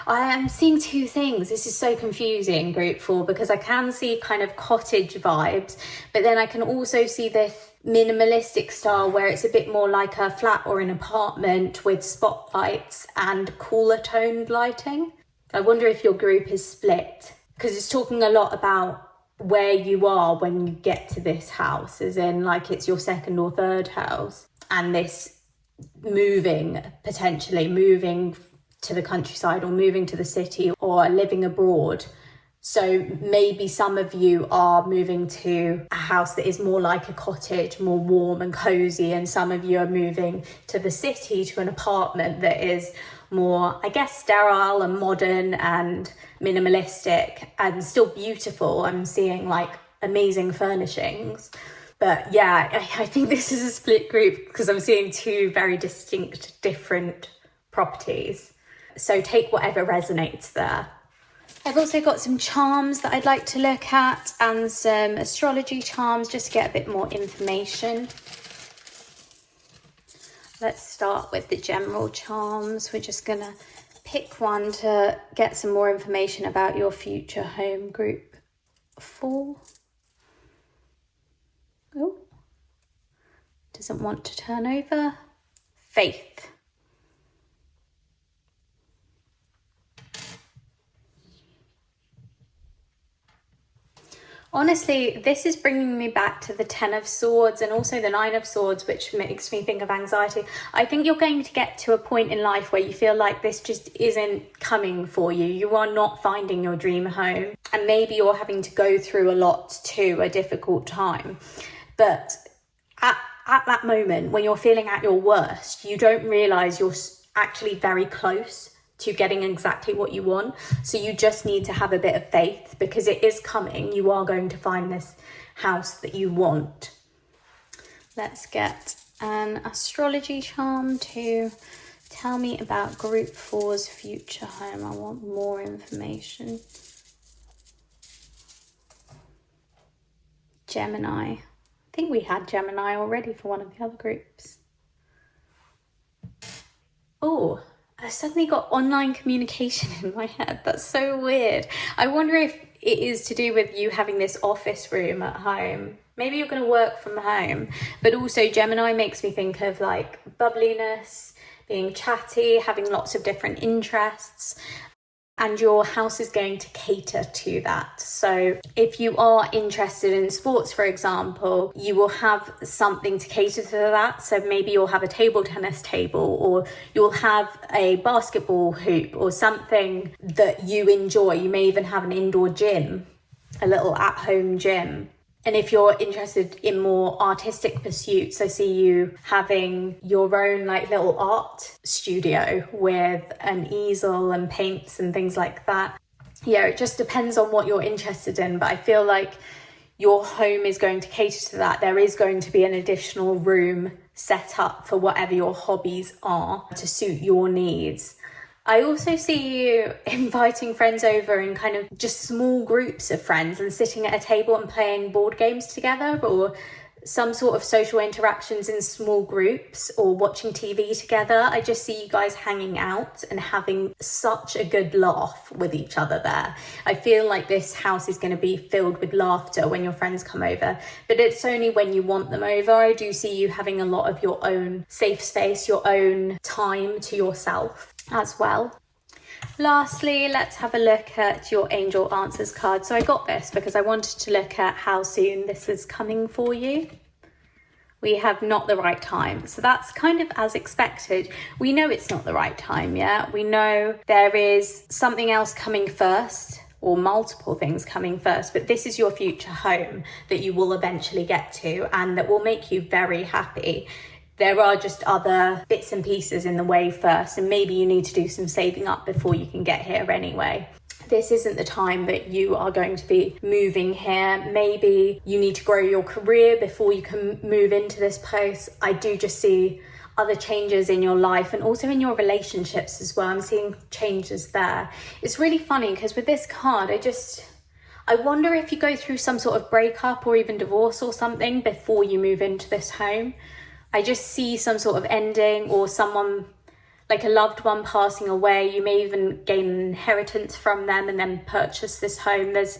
I am seeing two things. This is so confusing, group 4, because I can see kind of cottage vibes, but then I can also see this minimalistic style where it's a bit more like a flat or an apartment with spotlights and cooler toned lighting. I wonder if your group is split, because it's talking a lot about where you are when you get to this house, as in like it's your second or third house, and this potentially moving to the countryside or moving to the city or living abroad. So maybe some of you are moving to a house that is more like a cottage, more warm and cozy, and some of you are moving to the city, to an apartment that is more, I guess, sterile and modern and minimalistic and still beautiful. I'm seeing like amazing furnishings. But yeah, I think this is a split group because I'm seeing two very distinct, different properties. So take whatever resonates there. I've also got some charms that I'd like to look at and some astrology charms just to get a bit more information. Let's start with the general charms. We're just going to pick one to get some more information about your future home, group 4. Oh, doesn't want to turn over. Faith. Honestly, this is bringing me back to the 10 of Swords and also the 9 of Swords, which makes me think of anxiety. I think you're going to get to a point in life where you feel like this just isn't coming for you. You are not finding your dream home, and maybe you're having to go through a lot too, a difficult time. But at that moment, when you're feeling at your worst, you don't realise you're actually very close to getting exactly what you want. So you just need to have a bit of faith because it is coming. You are going to find this house that you want. Let's get an astrology charm to tell me about group 4's future home. I want more information. Gemini. I think we had Gemini already for one of the other groups. Oh, I suddenly got online communication in my head. That's so weird. I wonder if it is to do with you having this office room at home. Maybe you're going to work from home. But also Gemini makes me think of like bubbliness, being chatty, having lots of different interests. And your house is going to cater to that. So if you are interested in sports, for example, you will have something to cater to that. So maybe you'll have a table tennis table, or you'll have a basketball hoop or something that you enjoy. You may even have an indoor gym, a little at-home gym. And if you're interested in more artistic pursuits, I see you having your own like little art studio with an easel and paints and things like that. Yeah, it just depends on what you're interested in. But I feel like your home is going to cater to that. There is going to be an additional room set up for whatever your hobbies are to suit your needs. I also see you inviting friends over in kind of just small groups of friends and sitting at a table and playing board games together, or some sort of social interactions in small groups, or watching TV together. I just see you guys hanging out and having such a good laugh with each other there. I feel like this house is going to be filled with laughter when your friends come over, but it's only when you want them over. I do see you having a lot of your own safe space, your own time to yourself as well. Lastly, let's have a look at your angel answers card. So I got this because I wanted to look at how soon this is coming for you. We have not the right time. So that's kind of as expected. We know it's not the right time yet. We know there is something else coming first, or multiple things coming first, but this is your future home that you will eventually get to and that will make you very happy. There are just other bits and pieces in the way first, and maybe you need to do some saving up before you can get here anyway. This isn't the time that you are going to be moving here. Maybe you need to grow your career before you can move into this place. I do just see other changes in your life and also in your relationships as well. I'm seeing changes there. It's really funny because with this card, I wonder if you go through some sort of breakup or even divorce or something before you move into this home. I just see some sort of ending, or someone, like a loved one, passing away. You may even gain an inheritance from them and then purchase this home. There's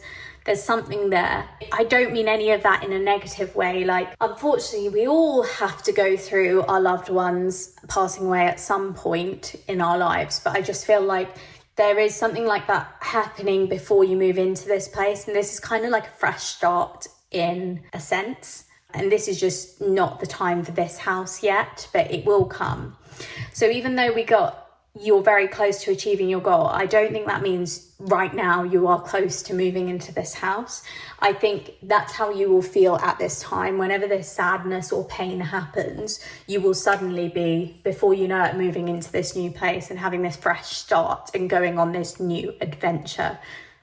something there. I don't mean any of that in a negative way. Like, unfortunately, we all have to go through our loved ones passing away at some point in our lives. But I just feel like there is something like that happening before you move into this place. And this is kind of like a fresh start in a sense. And this is just not the time for this house yet, but it will come. So even though you're very close to achieving your goal, I don't think that means right now you are close to moving into this house. I think that's how you will feel at this time. Whenever this sadness or pain happens, you will suddenly be, before you know it, moving into this new place and having this fresh start and going on this new adventure.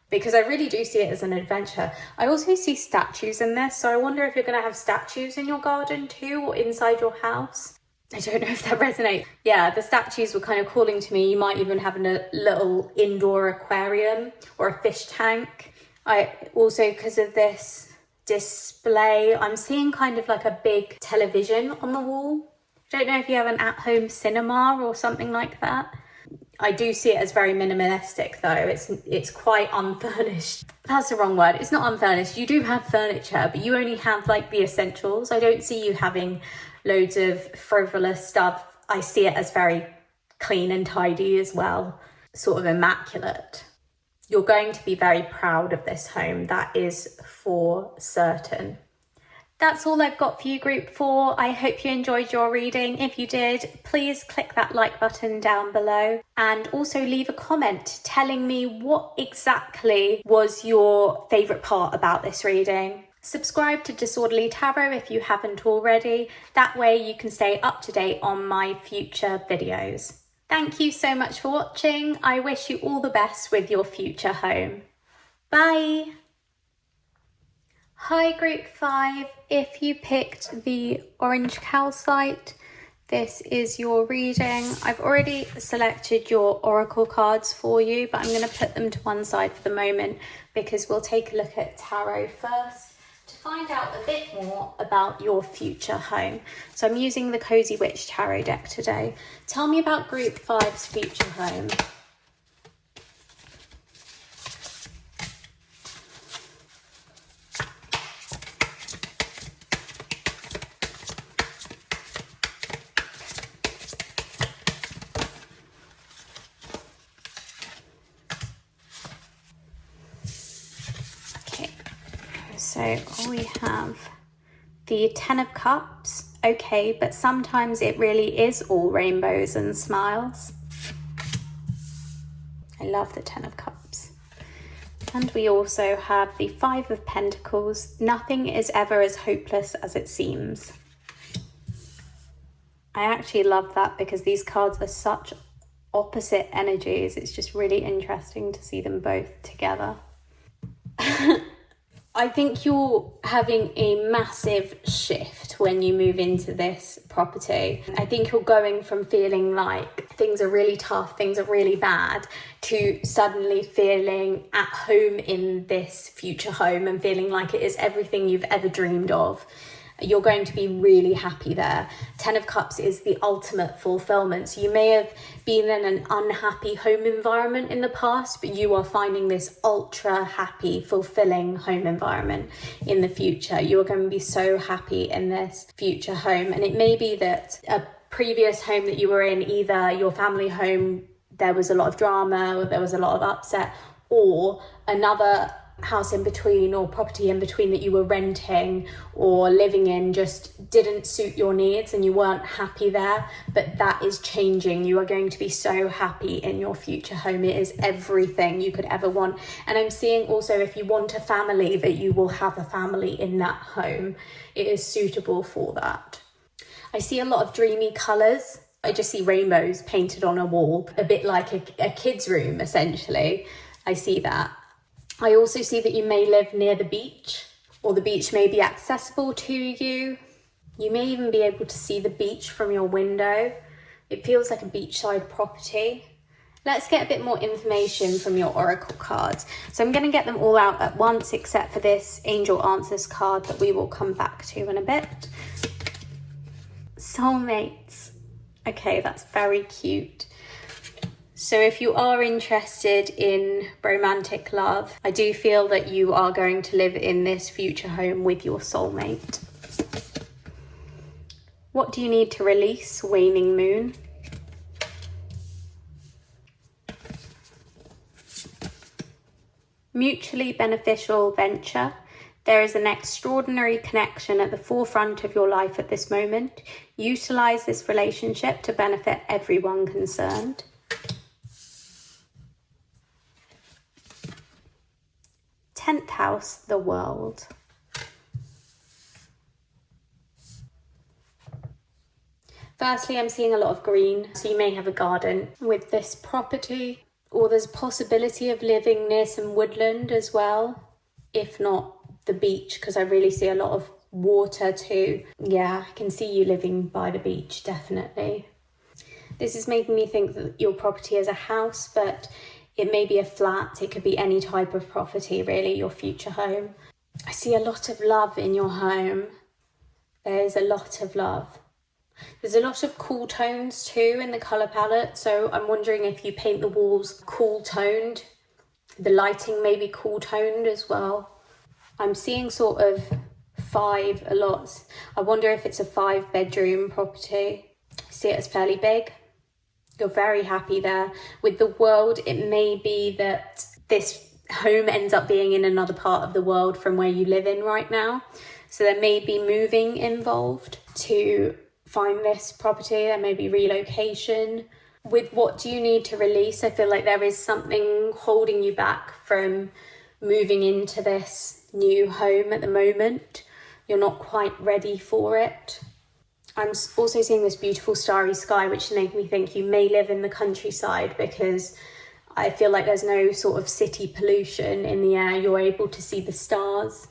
Because I really do see it as an adventure. I also see statues in this, so I wonder if you're going to have statues in your garden too, or inside your house. I don't know if that resonates. Yeah, the statues were kind of calling to me. You might even have a little indoor aquarium or a fish tank. I also, because of this display, I'm seeing kind of like a big television on the wall. I don't know if you have an at-home cinema or something like that. I do see it as very minimalistic though. It's quite unfurnished. That's the wrong word. It's not unfurnished. You do have furniture, but you only have like the essentials. I don't see you having loads of frivolous stuff. I see it as very clean and tidy as well, sort of immaculate. You're going to be very proud of this home. That is for certain. That's all I've got for you, Group 4. I hope you enjoyed your reading. If you did, please click that like button down below and also leave a comment telling me what exactly was your favourite part about this reading. Subscribe to Disorderly Tarot if you haven't already. That way you can stay up to date on my future videos. Thank you so much for watching. I wish you all the best with your future home. Bye! Hi Group 5, if you picked the orange calcite, this is your reading. I've already selected your oracle cards for you, but I'm going to put them to one side for the moment because we'll take a look at tarot first to find out a bit more about your future home. So I'm using the Cozy Witch Tarot deck today. Tell me about Group 5's future home. So we have the Ten of Cups, okay, but sometimes it really is all rainbows and smiles. I love the Ten of Cups. And we also have the Five of Pentacles. Nothing is ever as hopeless as it seems. I actually love that because these cards are such opposite energies. It's just really interesting to see them both together. I think you're having a massive shift when you move into this property. I think you're going from feeling like things are really tough, things are really bad, to suddenly feeling at home in this future home and feeling like it is everything you've ever dreamed of. You're going to be really happy there. 10 of Cups is the ultimate fulfillment. So you may have been in an unhappy home environment in the past, but you are finding this ultra happy, fulfilling home environment in the future. You're going to be so happy in this future home. And it may be that a previous home that you were in, either your family home, there was a lot of drama, or there was a lot of upset, or another house in between or property in between that you were renting or living in just didn't suit your needs and you weren't happy there. But that is changing. You are going to be so happy in your future home. It is everything you could ever want. And I'm seeing also, if you want a family, that you will have a family in that home. It is suitable for that. I see a lot of dreamy colours. I just see rainbows painted on a wall, a bit like a kid's room essentially. I see that. I also see that you may live near the beach, or the beach may be accessible to you. You may even be able to see the beach from your window. It feels like a beachside property. Let's get a bit more information from your oracle cards. So I'm going to get them all out at once, except for this Angel Answers card that we will come back to in a bit. Soulmates. Okay, that's very cute. So if you are interested in romantic love, I do feel that you are going to live in this future home with your soulmate. What do you need to release, waning moon? Mutually beneficial venture. There is an extraordinary connection at the forefront of your life at this moment. Utilize this relationship to benefit everyone concerned. 10th house, the world. Firstly, I'm seeing a lot of green, so you may have a garden with this property, or there's a possibility of living near some woodland as well, if not the beach, because I really see a lot of water too. Yeah, I can see you living by the beach, definitely. This is making me think that your property is a house, but it may be a flat, it could be any type of property, really, your future home. I see a lot of love in your home. There's a lot of love. There's a lot of cool tones too in the colour palette, so I'm wondering if you paint the walls cool toned. The lighting may be cool toned as well. I'm seeing sort of 5 a lot. I wonder if it's a 5-bedroom property. I see it as fairly big. You're very happy there. With the world, it may be that this home ends up being in another part of the world from where you live in right now. So there may be moving involved to find this property. There may be relocation. With what do you need to release? I feel like there is something holding you back from moving into this new home at the moment. You're not quite ready for it. I'm also seeing this beautiful starry sky, which is making me think you may live in the countryside, because I feel like there's no sort of city pollution in the air. You're able to see the stars.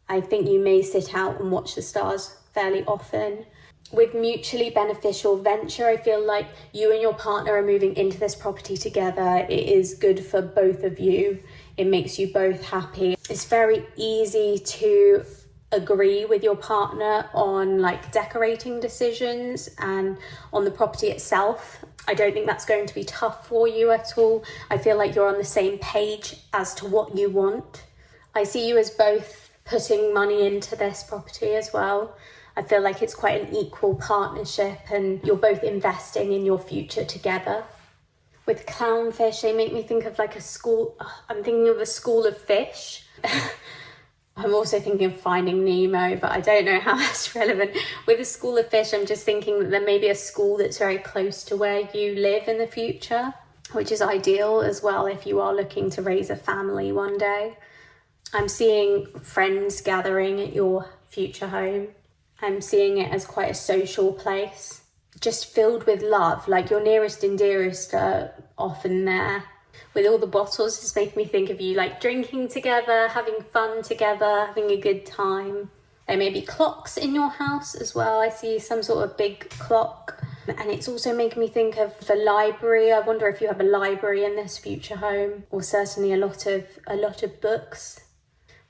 I think you may sit out and watch the stars fairly often. With mutually beneficial venture, I feel like you and your partner are moving into this property together. It is good for both of you. It makes you both happy. It's very easy to agree with your partner on like decorating decisions and on the property itself. I don't think that's going to be tough for you at all. I feel like you're on the same page as to what you want. I see you as both putting money into this property as well. I feel like it's quite an equal partnership and you're both investing in your future together. With clownfish, they make me think of like a school. I'm thinking of a school of fish. I'm also thinking of Finding Nemo, but I don't know how that's relevant. With a school of fish, I'm just thinking that there may be a school that's very close to where you live in the future, which is ideal as well if you are looking to raise a family one day. I'm seeing friends gathering at your future home. I'm seeing it as quite a social place, just filled with love, like your nearest and dearest are often there. with all the bottles, it's making me think of you like drinking together, having fun together, having a good time. There may be clocks in your house as well. I see some sort of big clock. And it's also making me think of the library. I wonder if you have a library in this future home, or certainly a lot of books.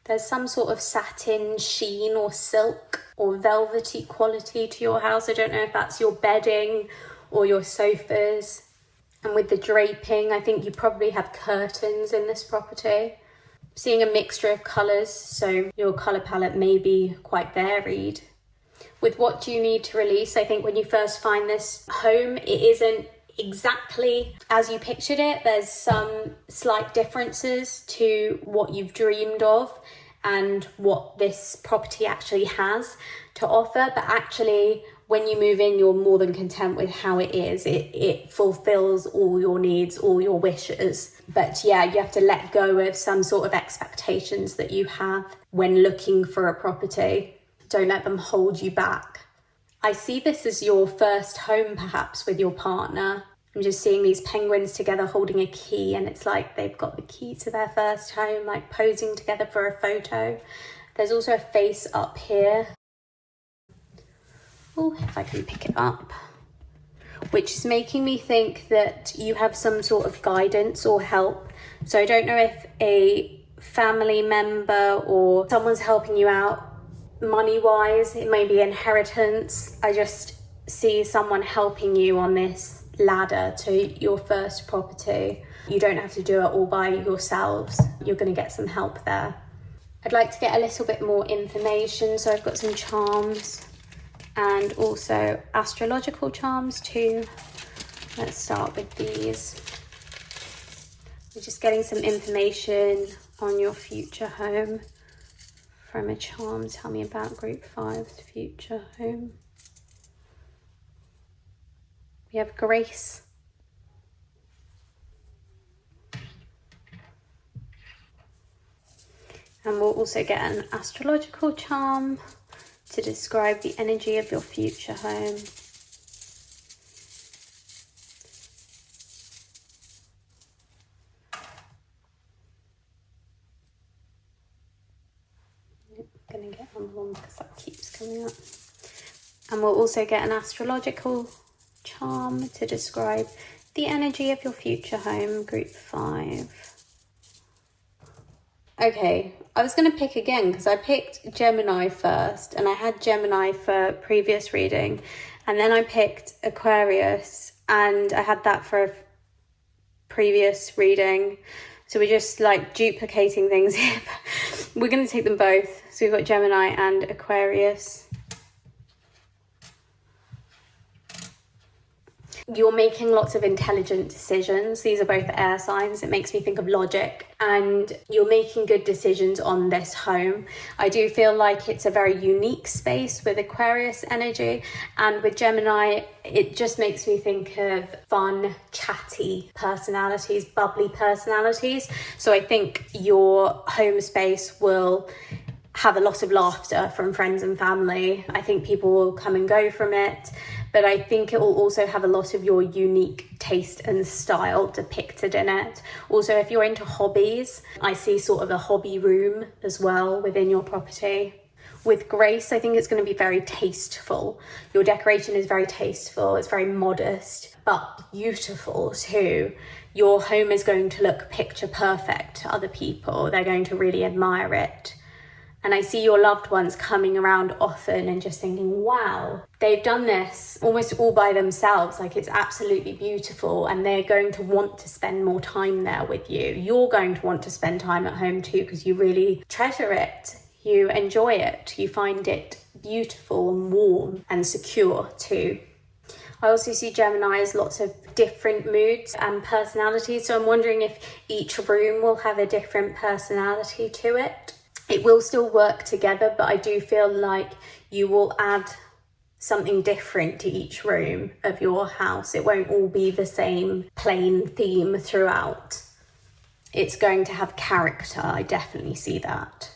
There's some sort of satin sheen or silk or velvety quality to your house. I don't know if that's your bedding or your sofas. And with the draping, I think you probably have curtains in this property. Seeing a mixture of colours, so your colour palette may be quite varied. With what do you need to release, I think when you first find this home, it isn't exactly as you pictured it. There's some slight differences to what you've dreamed of and what this property actually has to offer, but actually when you move in, you're more than content with how it is. It fulfills all your needs, all your wishes. But yeah, you have to let go of some sort of expectations that you have when looking for a property. Don't let them hold you back. I see this as your first home, perhaps, with your partner. I'm just seeing these penguins together holding a key, and it's like they've got the key to their first home, like posing together for a photo. There's also a face up here. Oh, if I can pick it up. Which is making me think that you have some sort of guidance or help. So I don't know if a family member or someone's helping you out money-wise. It may be inheritance. I just see someone helping you on this ladder to your first property. You don't have to do it all by yourselves. You're going to get some help there. I'd like to get a little bit more information, so I've got some charms and also astrological charms too. Let's start with these. We're just getting some information on your future home from a charm. Tell me about Group 5's future home. We have Grace. And we'll also get an astrological charm to describe the energy of your future home. I'm going to get on one because that keeps coming up. And we'll also get an astrological charm to describe the energy of your future home, Group 5. Okay, I was going to pick again because I picked Gemini first, and I had Gemini for previous reading, and then I picked Aquarius and I had that for a previous reading. So we're just like duplicating things here. We're going to take them both. So we've got Gemini and Aquarius. You're making lots of intelligent decisions. These are both air signs. It makes me think of logic, and you're making good decisions on this home. I do feel like it's a very unique space with Aquarius energy, and with Gemini, it just makes me think of fun, chatty personalities, bubbly personalities. So I think your home space will have a lot of laughter from friends and family. I think people will come and go from it, but I think it will also have a lot of your unique taste and style depicted in it. Also, if you're into hobbies, I see sort of a hobby room as well within your property. With Grace, I think it's going to be very tasteful. Your decoration is very tasteful. It's very modest, but beautiful too. Your home is going to look picture perfect to other people. They're going to really admire it. And I see your loved ones coming around often and just thinking, wow, they've done this almost all by themselves. Like, it's absolutely beautiful. And they're going to want to spend more time there with you. You're going to want to spend time at home too, because you really treasure it. You enjoy it. You find it beautiful and warm and secure too. I also see Gemini as lots of different moods and personalities. So I'm wondering if each room will have a different personality to it. It will still work together, but I do feel like you will add something different to each room of your house. It won't all be the same plain theme throughout. It's going to have character. I definitely see that.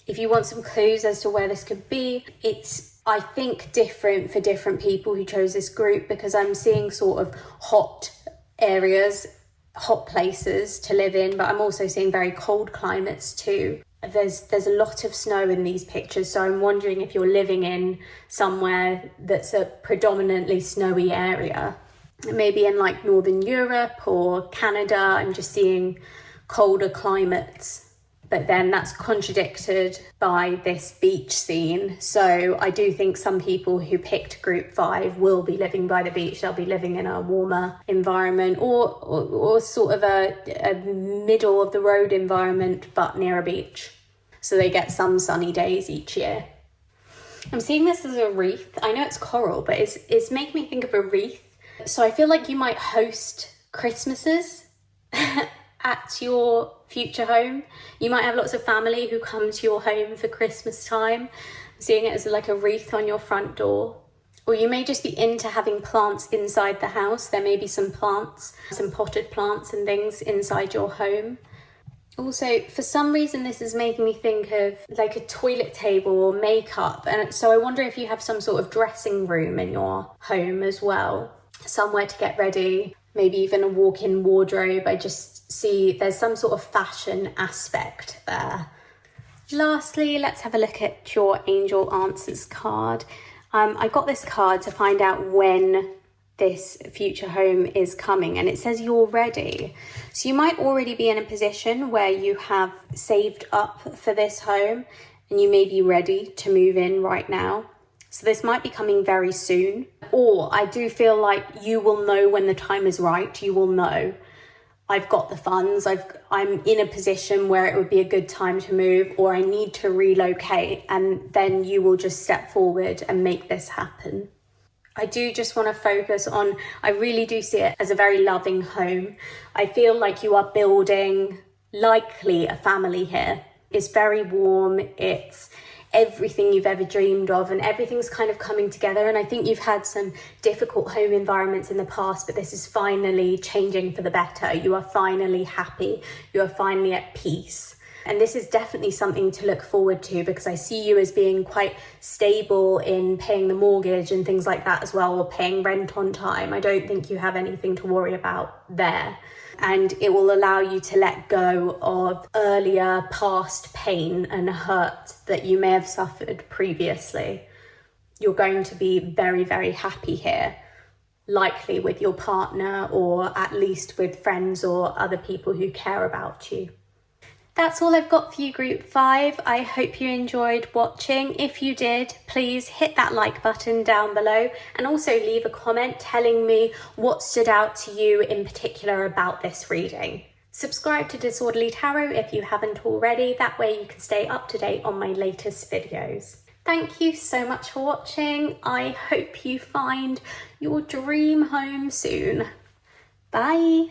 If you want some clues as to where this could be, it's, I think, different for different people who chose this group, because I'm seeing sort of hot areas hot places to live in, but I'm also seeing very cold climates too. There's a lot of snow in these pictures, so I'm wondering if you're living in somewhere that's a predominantly snowy area. Maybe in like Northern Europe or Canada, I'm just seeing colder climates. But then that's contradicted by this beach scene. So I do think some people who picked group 5 will be living by the beach. They'll be living in a warmer environment or sort of a middle of the road environment, but near a beach. So they get some sunny days each year. I'm seeing this as a wreath. I know it's coral, but it's making me think of a wreath. So I feel like you might host Christmases at your future home. You might have lots of family who come to your home for Christmas time. I'm seeing it as like a wreath on your front door. Or you may just be into having plants inside the house. There may be some plants, some potted plants and things inside your home. Also, for some reason, this is making me think of like a toilet table or makeup. And so I wonder if you have some sort of dressing room in your home as well. Somewhere to get ready, maybe even a walk-in wardrobe. I just see there's some sort of fashion aspect there. Lastly, let's have a look at your Angel Answers card. I got this card to find out when this future home is coming, and it says you're ready. So you might already be in a position where you have saved up for this home and you may be ready to move in right now. So this might be coming very soon. Or I do feel like you will know when the time is right. You will know, I've got the funds, I'm in a position where it would be a good time to move, or I need to relocate, and then you will just step forward and make this happen. I do just want to focus on, I really do see it as a very loving home. I feel like you are building likely a family here. It's very warm, it's everything you've ever dreamed of, and everything's kind of coming together. And I think you've had some difficult home environments in the past, but this is finally changing for the better. You are finally happy, you are finally at peace. And this is definitely something to look forward to, because I see you as being quite stable in paying the mortgage and things like that as well, or paying rent on time. I don't think you have anything to worry about there. And it will allow you to let go of earlier past pain and hurt that you may have suffered previously. You're going to be very, very happy here, likely with your partner, or at least with friends or other people who care about you. That's all I've got for you, Group 5. I hope you enjoyed watching. If you did, please hit that like button down below, and also leave a comment telling me what stood out to you in particular about this reading. Subscribe to Disorderly Tarot if you haven't already. That way you can stay up to date on my latest videos. Thank you so much for watching. I hope you find your dream home soon. Bye.